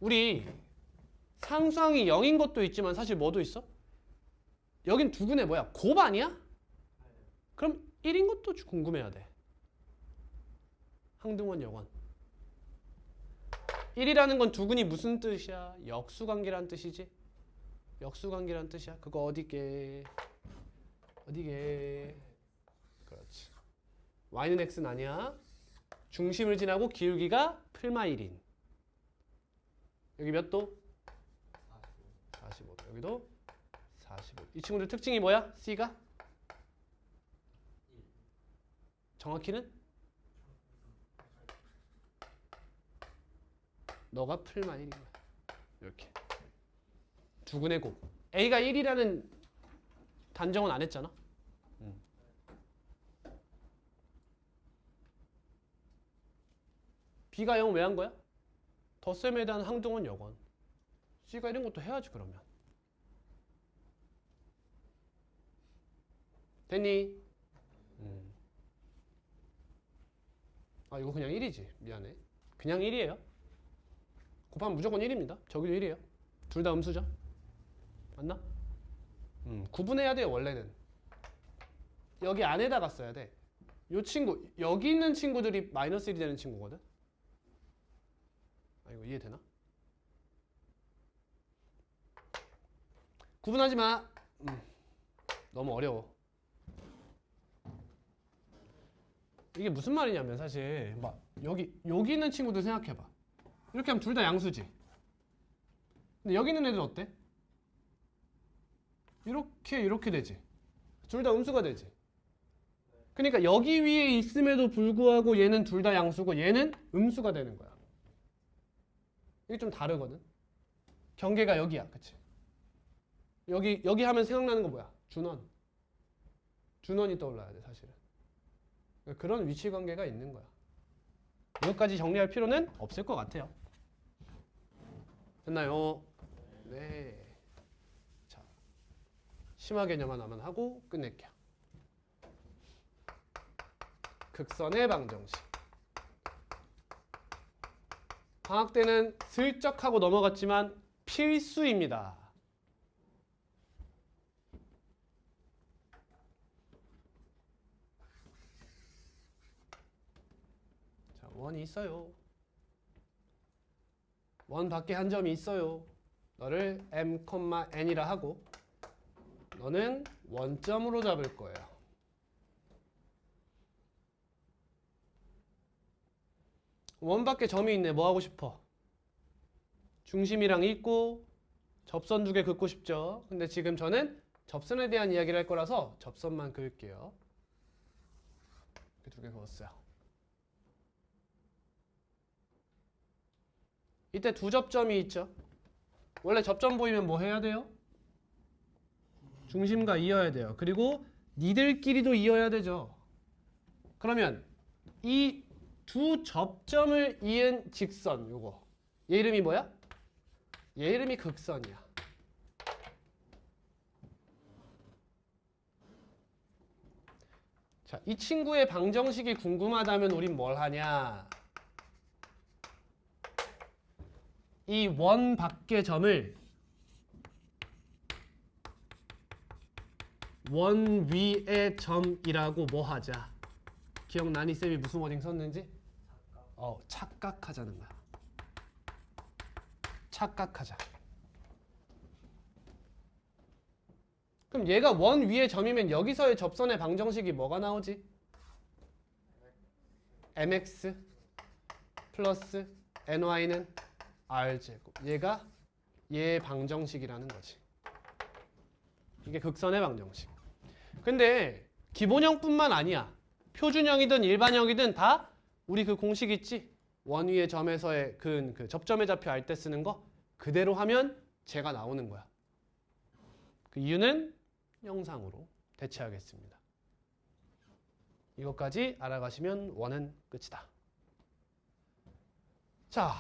우리 상수항이 0인 것도 있지만 사실 뭐도 있어? 여긴 두근의 뭐야? 곱 아니야? 그럼 1인 것도 궁금해야 돼. 항등원 역원. 1이라는 건 두근이 무슨 뜻이야? 역수관계란 뜻이지? 역수관계란 뜻이야. 그거 어디게? 그렇지. y는 x는 아니야. 중심을 지나고 기울기가 풀마 1인. 여기 몇 도? 45도. 여기도 45도. 이 친구들 특징이 뭐야? C가? 정확히는? 너가 풀마 1인 거야. 이렇게. 두근의 곱. A가 1이라는 단정은 안 했잖아. B가 0 왜 한 거야? 덧셈에 대한 항등원 역원. C가 이런 것도 해야지 그러면. 됐니? 아 이거 그냥 1이지. 미안해. 그냥 1이에요. 곱하면 무조건 1입니다. 저기도 1이에요. 둘 다 음수죠. 맞나? 구분해야 돼요. 원래는. 여기 안에다가 써야 돼. 요 친구 여기 있는 친구들이 마이너스 1이 되는 친구거든. 아 이거 이해되나? 구분하지 마. 너무 어려워. 이게 무슨 말이냐면 사실 막 여기 있는 친구들 생각해봐. 이렇게 하면 둘 다 양수지. 근데 여기 있는 애들 어때? 이렇게 되지. 둘 다 음수가 되지. 그러니까 여기 위에 있음에도 불구하고 얘는 둘 다 양수고 얘는 음수가 되는 거야. 이게 좀 다르거든. 경계가 여기야. 그치? 여기 하면 생각나는 거 뭐야? 준원이 떠올라야 돼 사실은. 그런 위치 관계가 있는 거야. 이것까지 정리할 필요는 없을 것 같아요. 됐나요? 네. 자, 심화 개념 하나만 하고 끝낼게요. 극선의 방정식. 방학 때는 슬쩍 하고 넘어갔지만 필수입니다. 자, 원이 있어요. 원 밖에 한 점이 있어요. 너를 m, n이라 하고 너는 원점으로 잡을 거예요. 원 밖에 점이 있네. 뭐 하고 싶어? 중심이랑 있고 접선 두 개 긋고 싶죠. 근데 지금 저는 접선에 대한 이야기를 할 거라서 접선만 그을게요. 이렇게 두 개 그었어요. 이때 두 접점이 있죠. 원래 접점 보이면 뭐 해야 돼요? 중심과 이어야 돼요. 그리고 니들끼리도 이어야 되죠. 그러면 이 두 접점을 이은 직선 요거 얘 이름이 뭐야? 얘 이름이 극선이야. 자, 이 친구의 방정식이 궁금하다면 우린 뭘 하냐? 이 원 밖의 점을 원 위의 점이라고 뭐 하자? 기억나니 쌤이 무슨 워딩 썼는지? 착각하자는 거야. 착각하자. 그럼 얘가 원 위의 점이면 여기서의 접선의 방정식이 뭐가 나오지? mx 플러스 ny는 r제곱. 얘가 얘의 방정식이라는 거지. 이게 극선의 방정식. 근데 기본형뿐만 아니야. 표준형이든 일반형이든 다 우리 그 공식 있지? 원 위의 점에서의 그 접점의 좌표 알 때 쓰는 거 그대로 하면 쟤가 나오는 거야. 그 이유는 영상으로 대체하겠습니다. 이것까지 알아가시면 원은 끝이다. 자,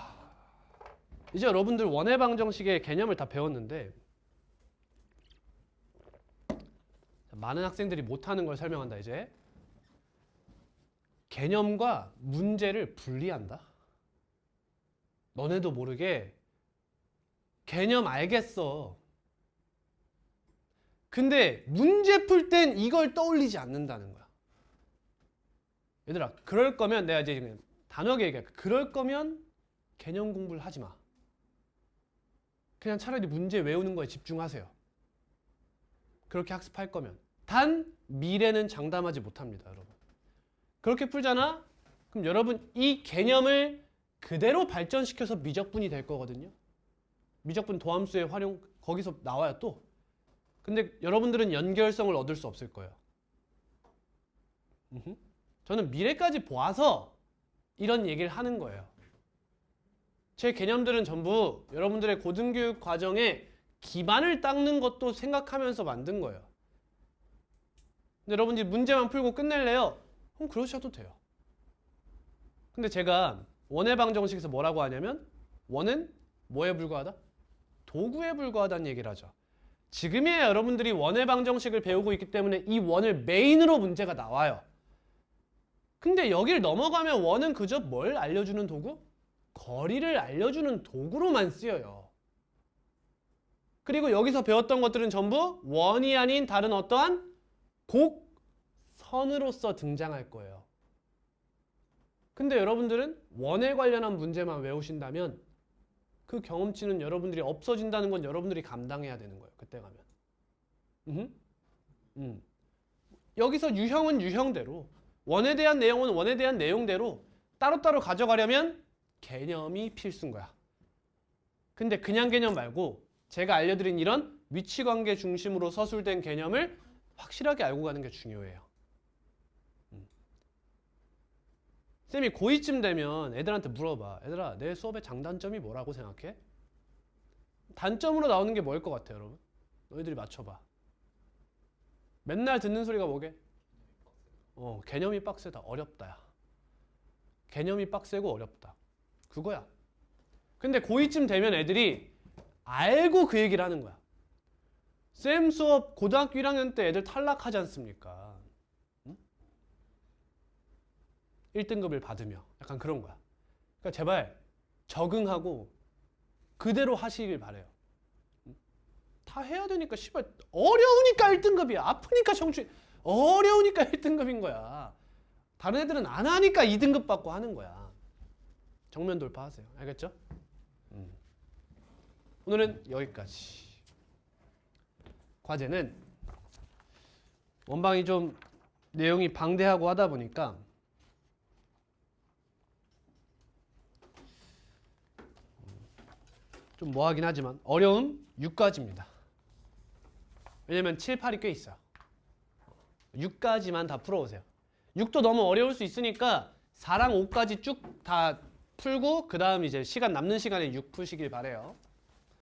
이제 여러분들 원의 방정식의 개념을 다 배웠는데 많은 학생들이 못하는 걸 설명한다. 이제 개념과 문제를 분리한다. 너네도 모르게 개념 알겠어. 근데 문제 풀 땐 이걸 떠올리지 않는다는 거야. 얘들아, 그럴 거면 내가 이제 지금 단호하게 얘기할게. 그럴 거면 개념 공부를 하지 마. 그냥 차라리 문제 외우는 거에 집중하세요. 그렇게 학습할 거면. 단 미래는 장담하지 못합니다, 여러분. 그렇게 풀잖아? 그럼 여러분 이 개념을 그대로 발전시켜서 미적분이 될 거거든요. 미적분 도함수의 활용 거기서 나와요 또. 근데 여러분들은 연결성을 얻을 수 없을 거예요. 저는 미래까지 보아서 이런 얘기를 하는 거예요. 제 개념들은 전부 여러분들의 고등교육 과정에 기반을 닦는 것도 생각하면서 만든 거예요. 근데 여러분들이 문제만 풀고 끝낼래요? 그럼 그러셔도 돼요. 근데 제가 원의 방정식에서 뭐라고 하냐면 원은 뭐에 불과하다? 도구에 불과하다는 얘기를 하죠. 지금이야 여러분들이 원의 방정식을 배우고 있기 때문에 이 원을 메인으로 문제가 나와요. 근데 여길 넘어가면 원은 그저 뭘 알려주는 도구? 거리를 알려주는 도구로만 쓰여요. 그리고 여기서 배웠던 것들은 전부 원이 아닌 다른 어떠한 곡선으로서 등장할 거예요. 근데 여러분들은 원에 관련한 문제만 외우신다면 그 경험치는 여러분들이 없어진다는 건 여러분들이 감당해야 되는 거예요. 그때 가면. 여기서 유형은 유형대로, 원에 대한 내용은 원에 대한 내용대로 따로따로 가져가려면 개념이 필수인 거야. 근데 그냥 개념 말고 제가 알려드린 이런 위치관계 중심으로 서술된 개념을 확실하게 알고 가는 게 중요해요. 쌤이 고2쯤 되면 애들한테 물어봐. 얘들아, 내 수업의 장단점이 뭐라고 생각해? 단점으로 나오는 게 뭐일 것 같아, 여러분? 너희들이 맞춰봐. 맨날 듣는 소리가 뭐게? 개념이 빡세다, 어렵다. 개념이 빡세고 어렵다. 그거야. 근데 고2쯤 되면 애들이 알고 그 얘기를 하는 거야. 쌤 수업 고등학교 1학년 때 애들 탈락하지 않습니까? 응? 1등급을 받으며 약간 그런 거야. 그러니까 제발 적응하고 그대로 하시길 바래요. 다 해야 되니까 씨발 어려우니까 1등급이야. 아프니까 청춘 어려우니까 1등급인 거야. 다른 애들은 안 하니까 2등급 받고 하는 거야. 정면 돌파하세요. 알겠죠? 오늘은 여기까지. 과제는 원방이 좀 내용이 방대하고 하다 보니까 좀 뭐하긴 하지만 어려움 6가지입니다. 왜냐면 7, 8이 꽤 있어요. 6가지만 다 풀어오세요. 6도 너무 어려울 수 있으니까 4랑 5까지 쭉 다 풀고 그 다음 이제 시간 남는 시간에 6 푸시길 바래요.